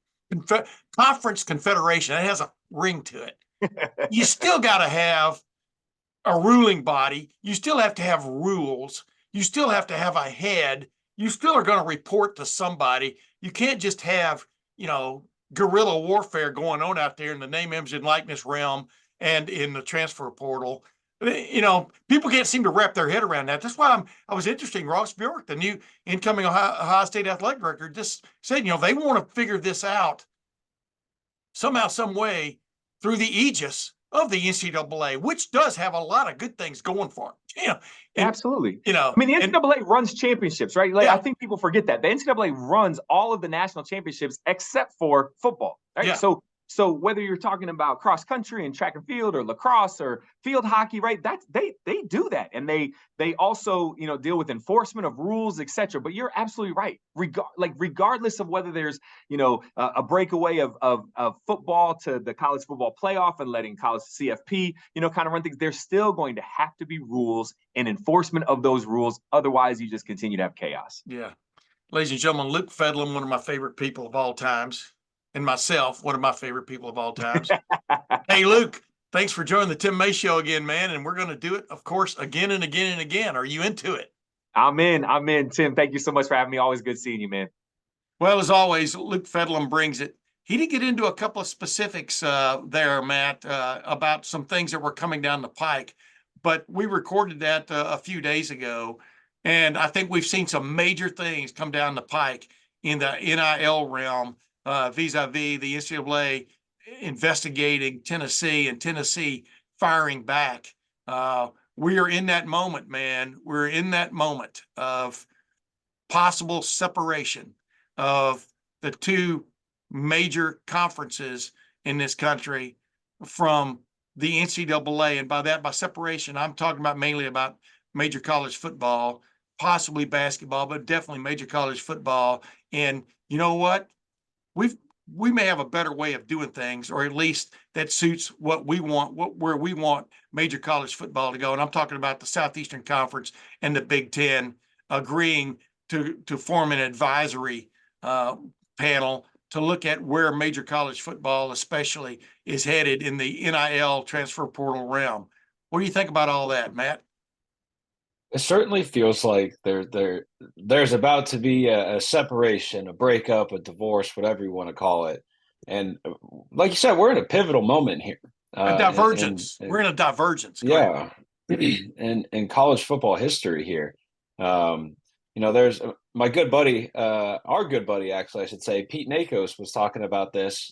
Conference confederation. It has a ring to it. You still got to have a ruling body. You still have to have rules. You still have to have a head. You still are going to report to somebody. You can't just have, guerrilla warfare going on out there in the name, image, and likeness realm and in the transfer portal. You know, people can't seem to wrap their head around that. That's why I was interested. Ross Bjork, the new incoming Ohio State athletic director, just said, you know, they want to figure this out somehow, some way through the aegis of the NCAA, which does have a lot of good things going for it. You know, and, Absolutely. you know, I mean, the and NCAA runs championships, right? Like, yeah, I think people forget that the NCAA runs all of the national championships except for football, right? yeah, So whether you're talking about cross country and track and field or lacrosse or field hockey, right? That's they do that, and they also, you know, deal with enforcement of rules, etc. But you're absolutely right. Regardless of whether there's, you know, a breakaway of football to the college football playoff and letting college CFP, you know, kind of run things, there's still going to have to be rules and enforcement of those rules. Otherwise, you just continue to have chaos. yeah. Ladies and gentlemen, Luke Fedlin, one of my favorite people of all times, and myself, one of my favorite people of all times. Hey, Luke, thanks for joining the Tim May Show again, man. And we're going to do it, of course, again and again and again. Are you into it? I'm in. Tim, thank you so much for having me. Always good seeing you, man. Well, as always, Luke Fedlin brings it. He did get into a couple of specifics there, Matt, about some things that were coming down the pike, but we recorded that a few days ago. And I think we've seen some major things come down the pike in the NIL realm vis-a-vis the NCAA investigating Tennessee and Tennessee firing back. We are in that moment, man. We're in that moment of possible separation of the two major conferences in this country from the NCAA. And by separation, I'm talking about mainly about major college football, possibly basketball, but definitely major college football. And you know what? We may have a better way of doing things, or at least that suits what we want, where we want major college football to go. And I'm talking about the Southeastern Conference and the Big Ten agreeing to form an advisory panel to look at where major college football, especially, is headed in the NIL transfer portal realm. What do you think about all that, Matt? It certainly feels like there's about to be a separation, a breakup, a divorce, whatever you want to call it. And like you said, we're in a pivotal moment here. A And divergence. We're in a divergence. Go ahead. yeah, in college football history here. You know, there's my good buddy, our good buddy, actually, I should say, Pete Nakos was talking about this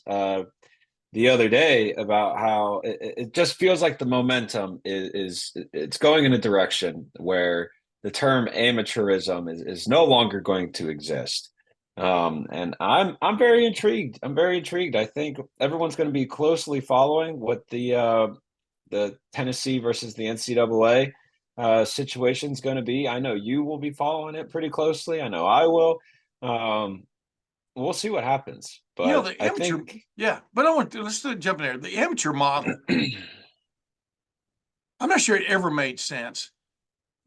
the other day about how it just feels like the momentum is it's going in a direction where the term amateurism is no longer going to exist. And I'm very intrigued. I'm very intrigued. I think everyone's going to be closely following what the Tennessee versus the NCAA situation is going to be. I know you will be following it pretty closely. I know I will. We'll see what happens. You know, But the I amateur, think yeah, but let's jump in there. The amateur model, I'm not sure it ever made sense,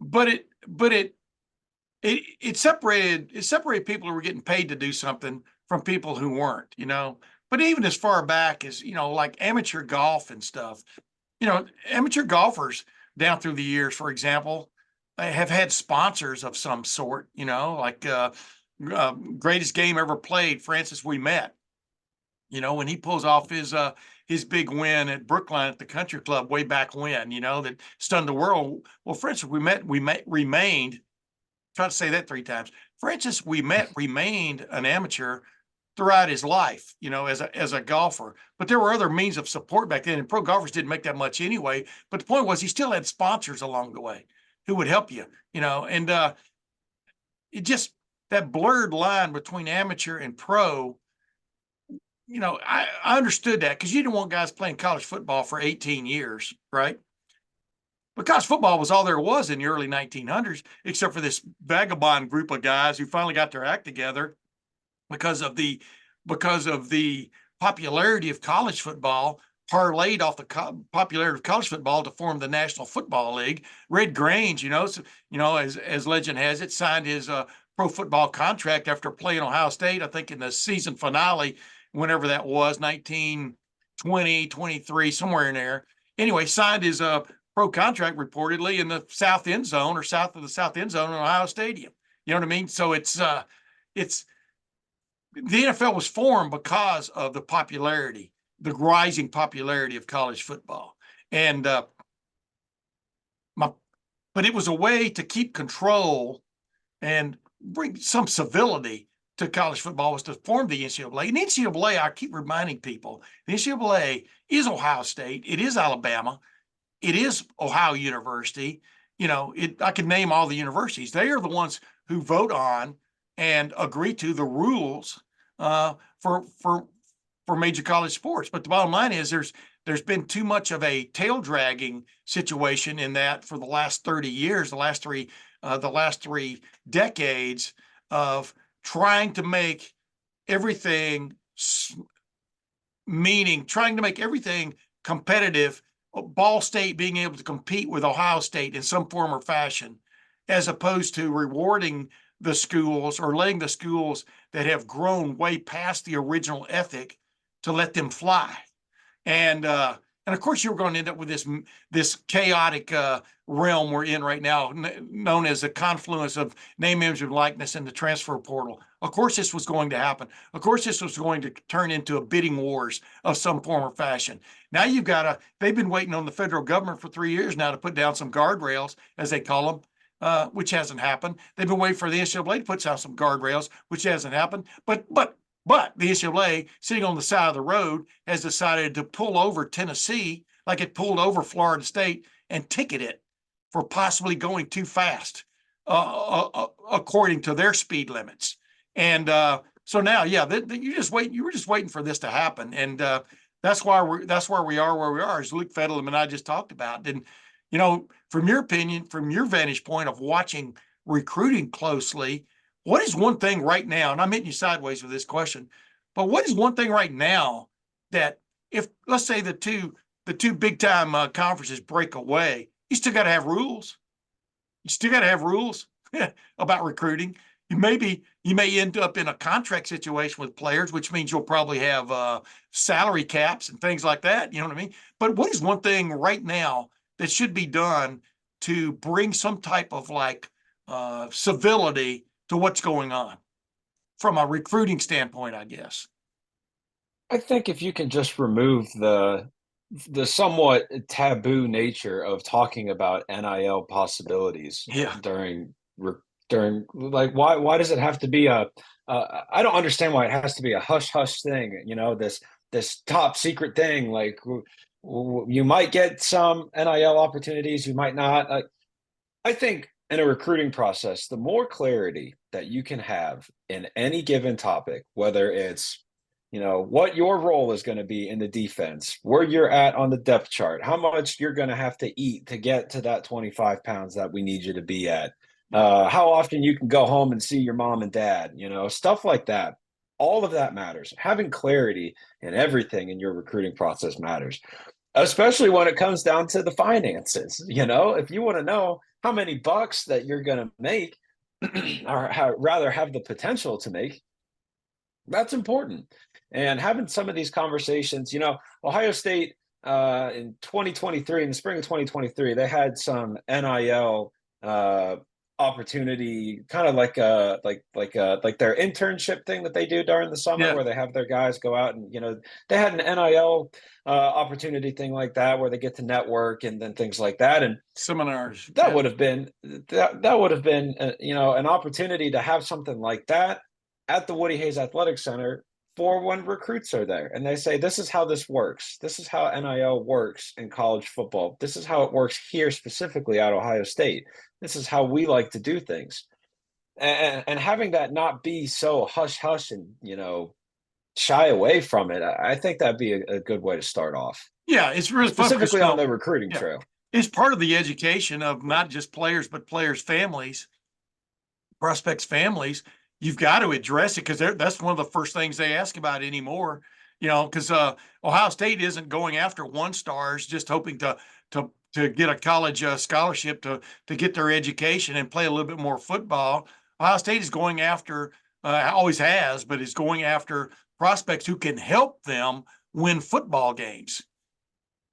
but it separated people who were getting paid to do something from people who weren't, you know. But even as far back as, you know, like amateur golf and stuff, you know, amateur golfers down through the years, for example, have had sponsors of some sort, you know, like greatest game ever played, Francis We Met. You know, when he pulls off his big win at Brookline at the Country Club way back when, you know, that stunned the world. Well, Francis remained. Try to say that 3 times. Francis We Met remained an amateur throughout his life, you know, as a golfer. But there were other means of support back then, and pro golfers didn't make that much anyway. But the point was, he still had sponsors along the way who would help you, you know, and it just that blurred line between amateur and pro. You know, I understood that because you didn't want guys playing college football for 18 years, right? But college football was all there was in the early 1900s, except for this vagabond group of guys who finally got their act together because of the popularity of college football, parlayed off the popularity of college football to form the National Football League. Red Grange, you know, as legend has it, signed his pro football contract after playing Ohio State, I think in the season finale, whenever that was, 1920, 23, somewhere in there. Anyway, signed his pro contract reportedly in the south end zone or south of the south end zone in Ohio Stadium. You know what I mean? So it's the NFL was formed because of the popularity, the rising popularity of college football. And but it was a way to keep control and bring some civility to college football, was to form the NCAA. And NCAA, I keep reminding people, the NCAA is Ohio State, it is Alabama, it is Ohio University. I can name all the universities. They are the ones who vote on and agree to the rules for major college sports. But the bottom line is there's been too much of a tail dragging situation in that for the last 30 years, the last three decades of trying to make everything competitive. Ball State being able to compete with Ohio State in some form or fashion, as opposed to rewarding the schools or letting the schools that have grown way past the original ethic to let them fly. And of course, you're going to end up with this chaotic realm we're in right now, known as the confluence of name, image, and likeness and the transfer portal. Of course, this was going to happen. Of course, this was going to turn into a bidding wars of some form or fashion. Now they've been waiting on the federal government for 3 years now to put down some guardrails, as they call them, which hasn't happened. They've been waiting for the NCAA to put down some guardrails, which hasn't happened. But the NCAA, sitting on the side of the road, has decided to pull over Tennessee like it pulled over Florida State and ticket it for possibly going too fast, according to their speed limits. And so now, you were just waiting for this to happen. And that's where we are, as Luke Fetterman and I just talked about. And, from your opinion, from your vantage point of watching recruiting closely, what is one thing right now, and I'm hitting you sideways with this question, but what is one thing right now that if, let's say, the two big time conferences break away, you still got to have rules. You still got to have rules about recruiting. You may end up in a contract situation with players, which means you'll probably have salary caps and things like that. You know what I mean? But what is one thing right now that should be done to bring some type of civility to what's going on from a recruiting standpoint, I guess? I think if you can just remove the somewhat taboo nature of talking about NIL possibilities during like why does it have to be I don't understand why it has to be a hush hush thing, this top secret thing. Like you might get some NIL opportunities, you might not. I think in a recruiting process, the more clarity that you can have in any given topic, whether it's what your role is going to be in the defense, where you're at on the depth chart, how much you're going to have to eat to get to that 25 pounds that we need you to be at, how often you can go home and see your mom and dad, stuff like that. All of that matters. Having clarity in everything in your recruiting process matters, especially when it comes down to the finances. If you want to know how many bucks that you're going to make or rather have the potential to make, that's important. And having some of these conversations, Ohio State in 2023, in the spring of 2023, they had some NIL opportunity, kind of like their internship thing that they do during the summer, where they have their guys go out and they had an NIL opportunity thing like that, where they get to network and then things like that, and seminars. That would have been an opportunity to have something like that at the Woody Hayes Athletic Center for when recruits are there and they say, this is how this works. This is how NIL works in college football. This is how it works here specifically at Ohio State. This is how we like to do things. And having that not be so hush-hush and, shy away from it, I think that'd be a good way to start off. Yeah, it's really specifically on the recruiting trail. It's part of the education of not just players, but players' families, prospects' families. You've got to address it because that's one of the first things they ask about anymore. Because Ohio State isn't going after one stars just hoping to get a college scholarship to get their education and play a little bit more football. Ohio State is going after, always has, but is going after prospects who can help them win football games.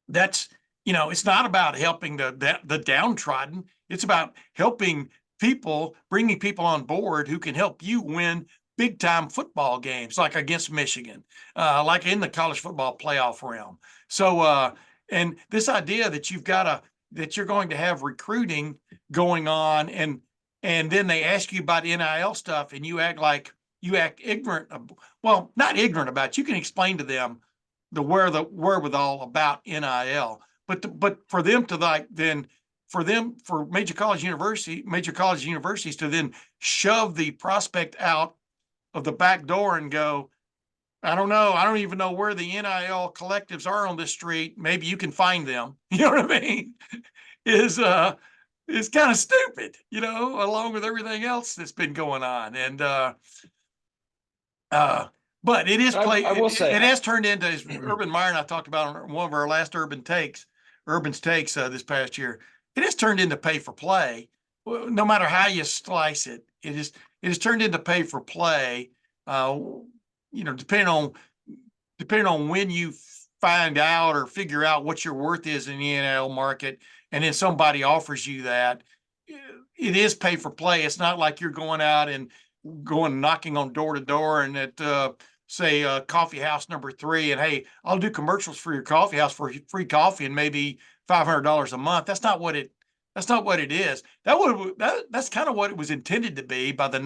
That's, it's not about helping the downtrodden. It's about helping people, bringing people on board who can help you win big time football games, like against Michigan, like in the college football playoff realm. So, and this idea that you've got that you're going to have recruiting going on, and then they ask you about NIL stuff, and you act ignorant. Well, not ignorant about it. You can explain to them the wherewithal about NIL, but for them to for major college universities to then shove the prospect out of the back door and go, I don't know. I don't even know where the NIL collectives are on this street. Maybe you can find them. You know what I mean? Is kind of stupid, along with everything else that's been going on. And but it is I will say it has turned into, as Urban Meyer and I talked about on one of our last Urban's takes this past year. It has turned into pay for play. No matter how you slice it, it has turned into pay for play. Depending on when you find out or figure out what your worth is in the NIL market, and then somebody offers you that, it is pay for play. It's not like you're going out and going knocking on door to door and at say coffee house number 3, and hey, I'll do commercials for your coffee house for free coffee and maybe $500 a month. That's not what it is. That's kind of what it was intended to be by the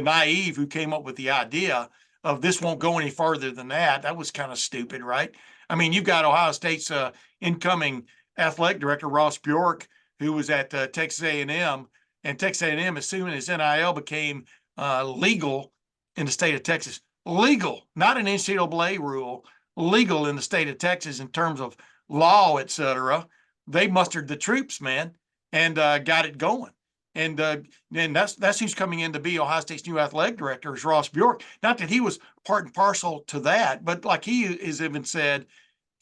naive who came up with the idea of this won't go any further than that. That was kind of stupid, right? I mean, you've got Ohio State's incoming athletic director, Ross Bjork, who was at Texas A&M, and Texas A&M, as soon as NIL became legal in the state of Texas, legal, not an NCAA rule, legal in the state of Texas in terms of law, et cetera, they mustered the troops, man, and got it going. And that's who's coming in to be Ohio State's new athletic director, is Ross Bjork. Not that he was part and parcel to that, but like he has even said,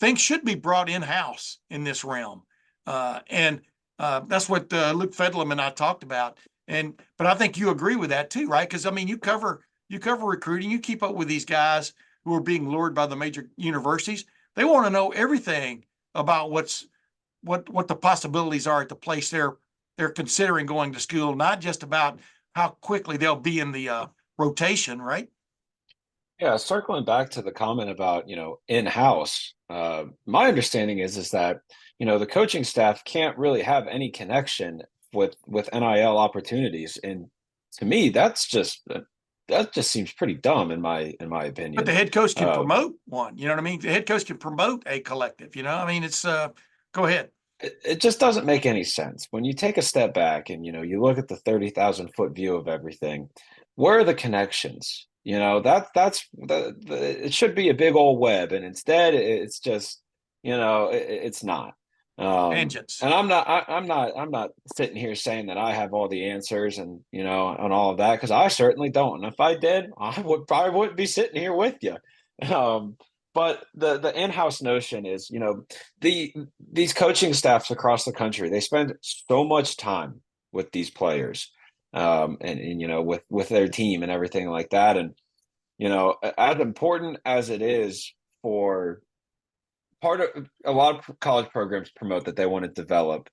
things should be brought in-house in this realm. And that's what Luke Fedlam and I talked about. But I think you agree with that too, right? Because I mean, you cover recruiting, you keep up with these guys who are being lured by the major universities. They want to know everything about what the possibilities are at the place they're considering going to school, not just about how quickly they'll be in the rotation, right? Yeah, circling back to the comment about, in-house, my understanding is that, the coaching staff can't really have any connection with NIL opportunities. And to me, that just seems pretty dumb in my opinion. But the head coach can promote one, you know what I mean? The head coach can promote a collective, I mean, it's go ahead. It just doesn't make any sense. When you take a step back and, you look at the 30,000-foot view of everything, where are the connections? It should be a big old web, and instead it's just, it's not. Tangents. And I'm not sitting here saying that I have all the answers and, and all of that, because I certainly don't. And if I did, I probably wouldn't be sitting here with you. But the in-house notion is, these coaching staffs across the country, they spend so much time with these players, and with their team and everything like that. And, as important as it is for a lot of college programs promote that they want to develop,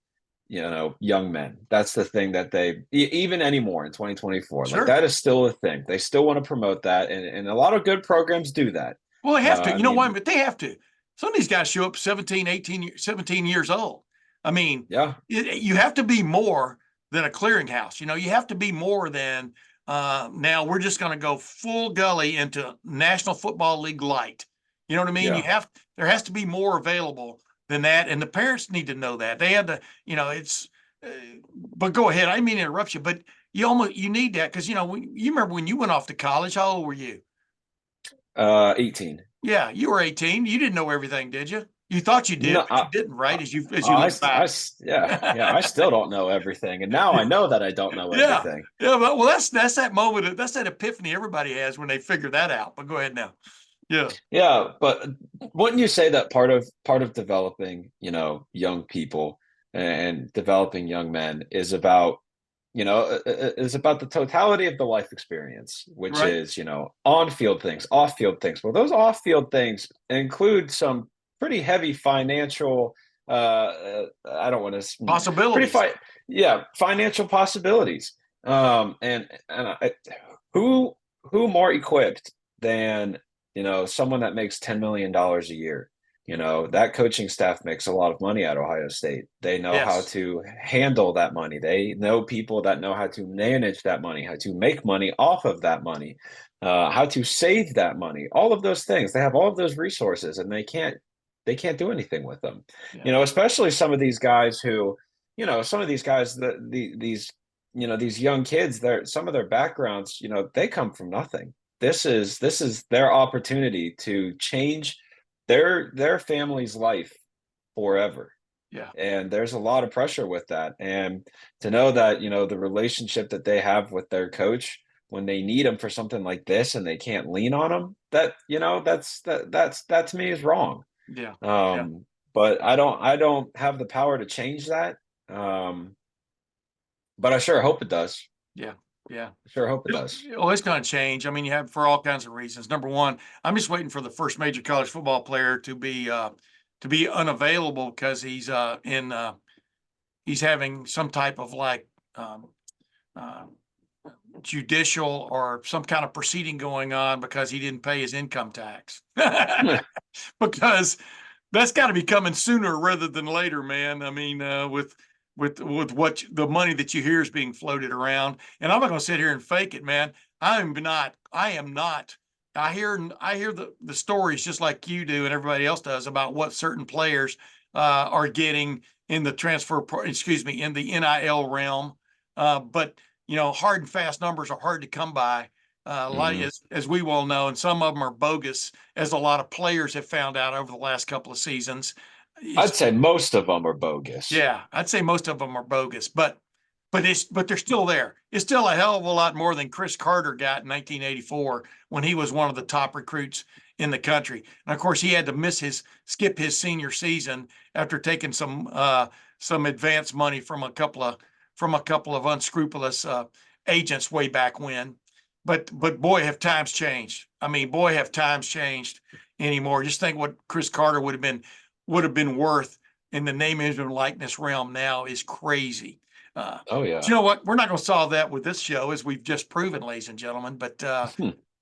young men. That's the thing that they, even anymore in 2024, Sure. Like that is still a thing. They still want to promote that. And a lot of good programs do that. Well, they have to. You know why? But they have to. Some of these guys show up 17 years old. I mean, yeah, you have to be more than a clearinghouse. You have to be more than now we're just going to go full gully into National Football League light. You know what I mean? Yeah. There has to be more available than that. And the parents need to know that. They had to, but go ahead. I didn't mean to interrupt you, but you need that because, you remember when you went off to college, how old were you? 18. Yeah, you were 18. You didn't know everything, did you? You thought you did, No, but you didn't, right? As you look back. I still don't know everything, and now I know that I don't know everything. Yeah, well, that's that moment. That's that epiphany everybody has when they figure that out. But go ahead now. Yeah, but wouldn't you say that part of developing, young people and developing young men is about, the totality of the life experience, which Right. is, on-field things, off-field things. Well, those off-field things include some pretty heavy financial, I don't want to Possibilities. Financial possibilities. Who more equipped than, someone that makes $10 million a year That coaching staff makes a lot of money at Ohio State. They know how Yes. to handle that money. They know people that know how to manage that money, how to make money off of that money, how to save that money. All of those things. They have all of those resources, and they can't do anything with them. Yeah. Especially some of these guys who, some of these guys these young kids. Some of their backgrounds, they come from nothing. This is their opportunity to change their family's life forever. Yeah. And there's a lot of pressure with that. And to know that, the relationship that they have with their coach when they need him for something like this and they can't lean on him, that, that to me is wrong. Yeah. But I don't have the power to change that. But I sure hope it does. Yeah. Yeah. Sure hope it does. Well, it's going to change. I mean, you have for all kinds of reasons. Number one, I'm just waiting for the first major college football player to be unavailable because he's he's having some type of judicial or some kind of proceeding going on because he didn't pay his income tax. Because that's got to be coming sooner rather than later, man. I mean, with what the money that you hear is being floated around, and I'm not going to sit here and fake it, man. I am not. I hear the stories just like you do and everybody else does about what certain players are getting in the in the NIL realm. But hard and fast numbers are hard to come by. As we well know, and some of them are bogus, as a lot of players have found out over the last couple of seasons. I'd say most of them are bogus. Yeah, I'd say most of them are bogus, but they're still there. It's still a hell of a lot more than Chris Carter got in 1984 when he was one of the top recruits in the country. And of course, he had to skip his senior season after taking some advance money from a couple of unscrupulous agents way back when. But boy, have times changed. I mean, boy, have times changed anymore. Just think what Chris Carter would have been worth in the name, image, and likeness realm now is crazy. Oh yeah. You know what? We're not going to solve that with this show, as we've just proven, ladies and gentlemen. But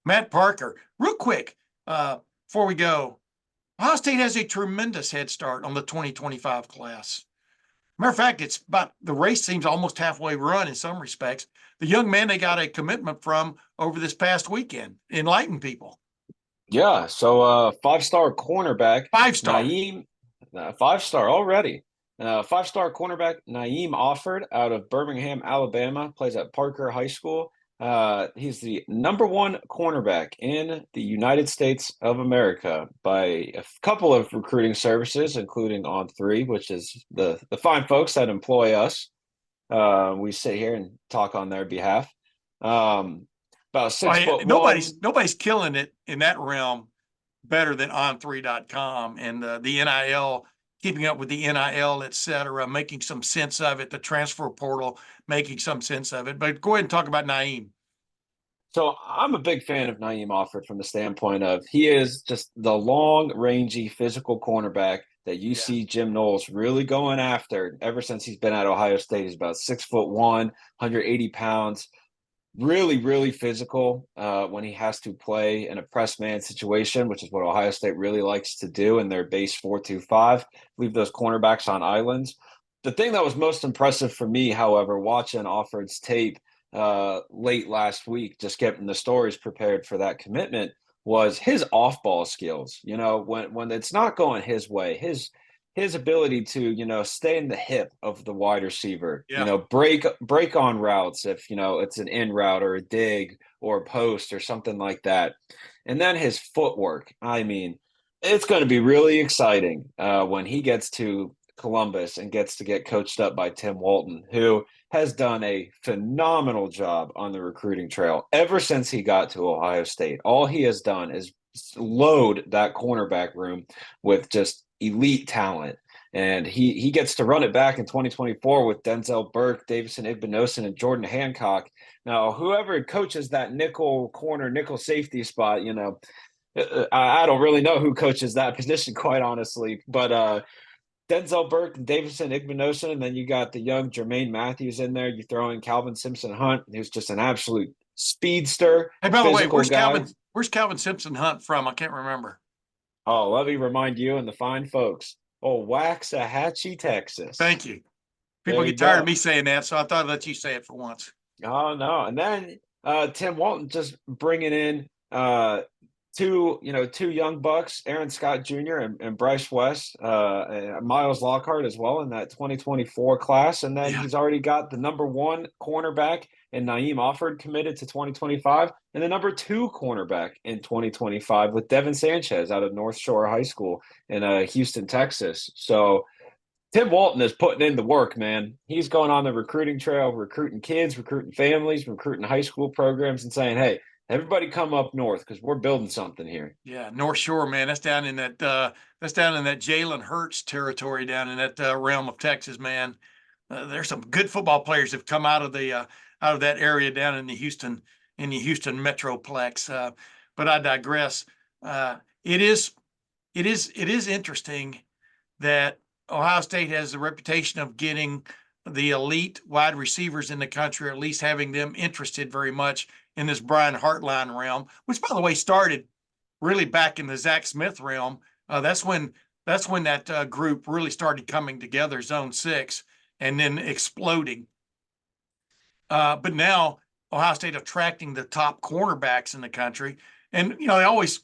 Matt Parker, real quick, before we go, Ohio State has a tremendous head start on the 2025 class. Matter of fact, the race seems almost halfway run in some respects. The young man they got a commitment from over this past weekend. Enlighten people. Yeah. So 5-star cornerback. 5-star. Naeem, 5-star already. 5-star cornerback Naeem Offord out of Birmingham, Alabama, plays at Parker High School. He's the #1 cornerback in the United States of America by a couple of recruiting services, including On3, which is the fine folks that employ us. We sit here and talk on their behalf. About 6'1". Nobody's killing it in that realm better than on3.com and the NIL, keeping up with the NIL, et cetera, making some sense of it, the transfer portal, making some sense of it. But go ahead and talk about Naeem. So I'm a big fan of Naeem Offord from the standpoint of he is just the long, rangy, physical cornerback that you see Jim Knowles really going after ever since he's been at Ohio State. He's about 6'1", 180 pounds. Really, really physical when he has to play in a press man situation, which is what Ohio State really likes to do in their base 4-2-5, leave those cornerbacks on islands. The thing that was most impressive for me, however, watching Offord's tape late last week, just getting the stories prepared for that commitment, was his off-ball skills. When it's not going his way, his ability to, stay in the hip of the wide receiver, break on routes if, it's an in route or a dig or a post or something like that. And then his footwork. I mean, it's going to be really exciting when he gets to Columbus and gets to get coached up by Tim Walton, who has done a phenomenal job on the recruiting trail ever since he got to Ohio State. All he has done is load that cornerback room with just elite talent. And he gets to run it back in 2024 with Denzel Burke, Davison Igbinosun, and Jordan Hancock. Now, whoever coaches that nickel corner, nickel safety spot, I don't really know who coaches that position, quite honestly. But Denzel Burke and Davison Igbinosun, and then you got the young Jermaine Matthews in there. You throw in Calvin Simpson Hunt, who's just an absolute speedster. Hey, by the way, where's Calvin Simpson Hunt from? I can't remember. Oh, let me remind you and the fine folks. Oh, Waxahachie, Texas. Thank you. People There you get tired of go. me saying that, so I thought I'd let you say it for once. Oh no. And then Tim Walton just bringing in two young bucks, Aaron Scott Jr. and Bryce West, and Miles Lockhart as well in that 2024 class. And then Yeah. he's already got the number 1 cornerback and Naeem Offord committed to 2025, and the number 2 cornerback in 2025 with Devin Sanchez out of North Shore High School in Houston, Texas. So Tim Walton is putting in the work, man. He's going on the recruiting trail, recruiting kids, recruiting families, recruiting high school programs, and saying, "Hey, everybody come up north because we're building something here." Yeah, North Shore, man. That's down in that Jalen Hurts territory down in that realm of Texas, man. There's some good football players that have come out of that area down in the Houston metroplex. But I digress. It is interesting that Ohio State has the reputation of getting the elite wide receivers in the country, or at least having them interested very much in this Brian Hartline realm, which, by the way, started really back in the Zach Smith realm. That's when that group really started coming together, Zone 6, and then exploding. But now Ohio State attracting the top cornerbacks in the country. And they always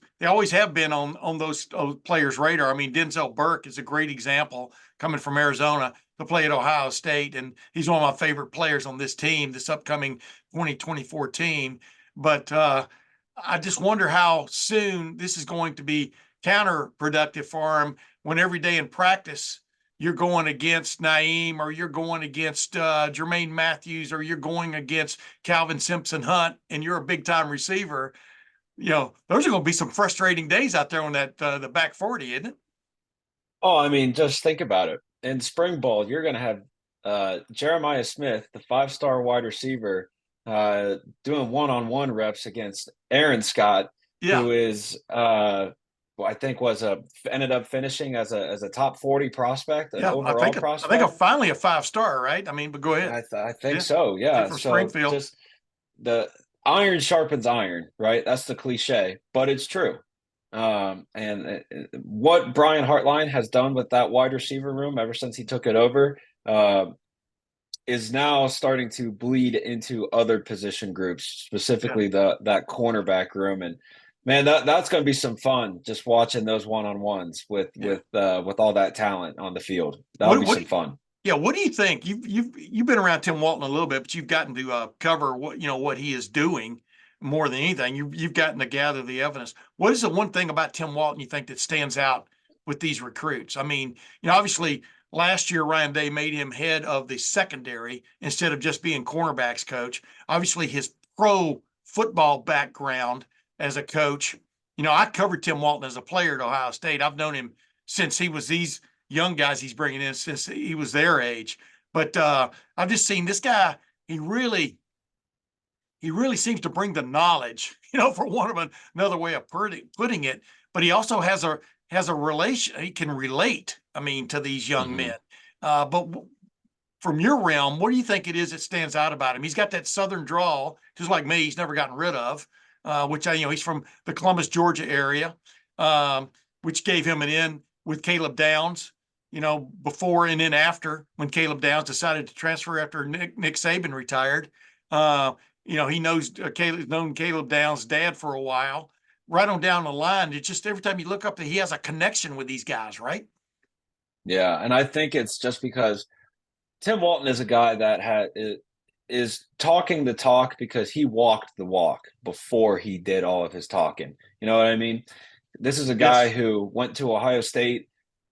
have been on those players' radar. I mean, Denzel Burke is a great example, coming from Arizona to play at Ohio State, and he's one of my favorite players on this team, this upcoming 2024 team. But I just wonder how soon this is going to be counterproductive for him when every day in practice you're going against Naeem, or you're going against Jermaine Matthews, or you're going against Calvin Simpson Hunt, and you're a big time receiver. Those are going to be some frustrating days out there on that the back 40, isn't it? Oh, I mean, just think about it. In spring ball, you're going to have Jeremiah Smith, the 5-star wide receiver, doing one-on-one reps against Aaron Scott, Yeah. who is I think ended up finishing as a top 40 prospect, an Yeah, overall I think prospect. finally a 5-star, right? I mean, but go ahead. I think Yeah. so. Yeah. From So Springfield. just the iron sharpens iron, right? That's the cliche, but it's true. And what Brian Hartline has done with that wide receiver room ever since he took it over is now starting to bleed into other position groups, specifically that cornerback room. And man, that's going to be some fun just watching those one-on-ones with all that talent on the field. That'll be some fun. Yeah, what do you think? You've been around Tim Walton a little bit, but you've gotten to cover what he is doing more than anything. You've gotten to gather the evidence. What is the one thing about Tim Walton you think that stands out with these recruits? I mean, obviously last year Ryan Day made him head of the secondary instead of just being cornerbacks coach. Obviously his pro football background as a coach. I covered Tim Walton as a player at Ohio State. I've known him since he was these young guys he's bringing in since he was their age. But I've just seen this guy. He really seems to bring the knowledge, for one of another way of putting it. But he also has a relation. He can relate, I mean, to these young men. But from your realm, what do you think it is that stands out about him? He's got that Southern drawl, just like me. He's never gotten rid of, which he's from the Columbus, Georgia area, which gave him an in with Caleb Downs, before and then after, when Caleb Downs decided to transfer after Nick Saban retired. He knows known Caleb Downs' dad for a while. Right on down the line, it's just every time you look up, he has a connection with these guys, right? Yeah, and I think it's just because Tim Walton is a guy that is talking the talk because he walked the walk before he did all of his talking. You know what I mean? This is a guy who went to Ohio State,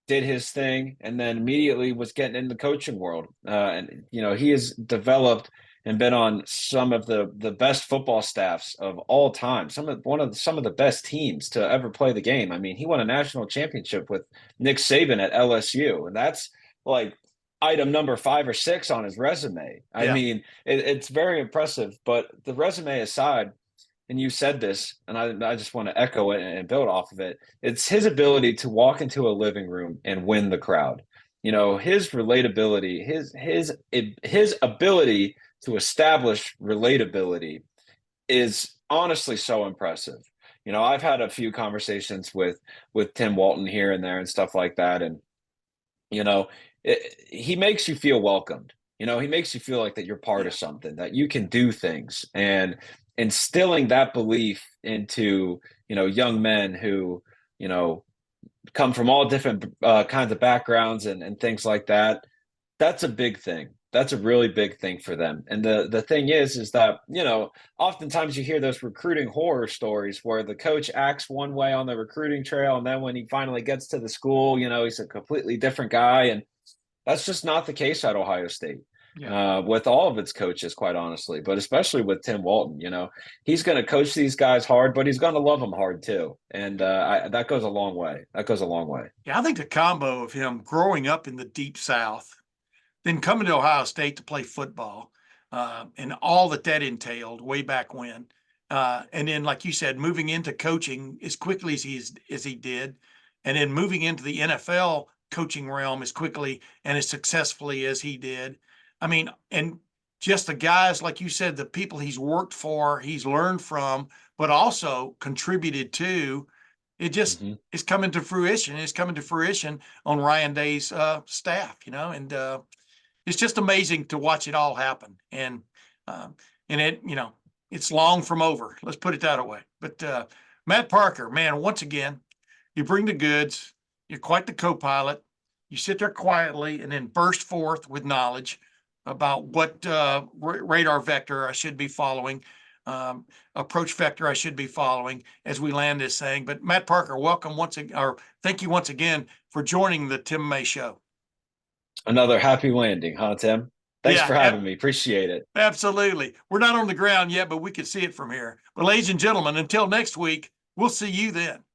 did his thing, and then immediately was getting in the coaching world. And he has developed and been on some of the best football staffs of all time. Some of the best teams to ever play the game. I mean, he won a national championship with Nick Saban at LSU, and that's like item number 5 or 6 on his resume. I mean, it's very impressive. But the resume aside, and you said this, and I just want to echo it and build off of it. It's his ability to walk into a living room and win the crowd. His relatability, his ability to establish relatability is honestly so impressive. I've had a few conversations with Tim Walton here and there and stuff like that, and you know, he makes you feel welcomed. He makes you feel like that you're part Yeah. of something, that you can do things, and instilling that belief into young men who you know come from all different kinds of backgrounds and things like that. That's a big thing. That's a really big thing for them. And the thing is that, oftentimes you hear those recruiting horror stories where the coach acts one way on the recruiting trail, and then when he finally gets to the school, he's a completely different guy. And that's just not the case at Ohio State. Yeah. With all of its coaches, quite honestly, but especially with Tim Walton, he's going to coach these guys hard, but he's going to love them hard too. And that goes a long way. That goes a long way. Yeah, I think the combo of him growing up in the Deep South, then coming to Ohio State to play football, and all that entailed way back when, and then, like you said, moving into coaching as quickly as he did, and then moving into the NFL coaching realm as quickly and as successfully as he did. I mean, and just the guys, like you said, the people he's worked for, he's learned from, but also contributed to. It just is coming to fruition. It's coming to fruition on Ryan Day's staff, and it's just amazing to watch it all happen. And it, it's long from over. Let's put it that way. But Matt Parker, man, once again, you bring the goods. You're quite the co-pilot. You sit there quietly and then burst forth with knowledge about what radar vector I should be following, approach vector I should be following as we land this thing. But Matt Parker, welcome once again, or thank you once again for joining the Tim May Show. Another happy landing, huh, Tim? Thanks for having me. Appreciate it. Absolutely. We're not on the ground yet, but we can see it from here. But ladies and gentlemen, until next week, we'll see you then.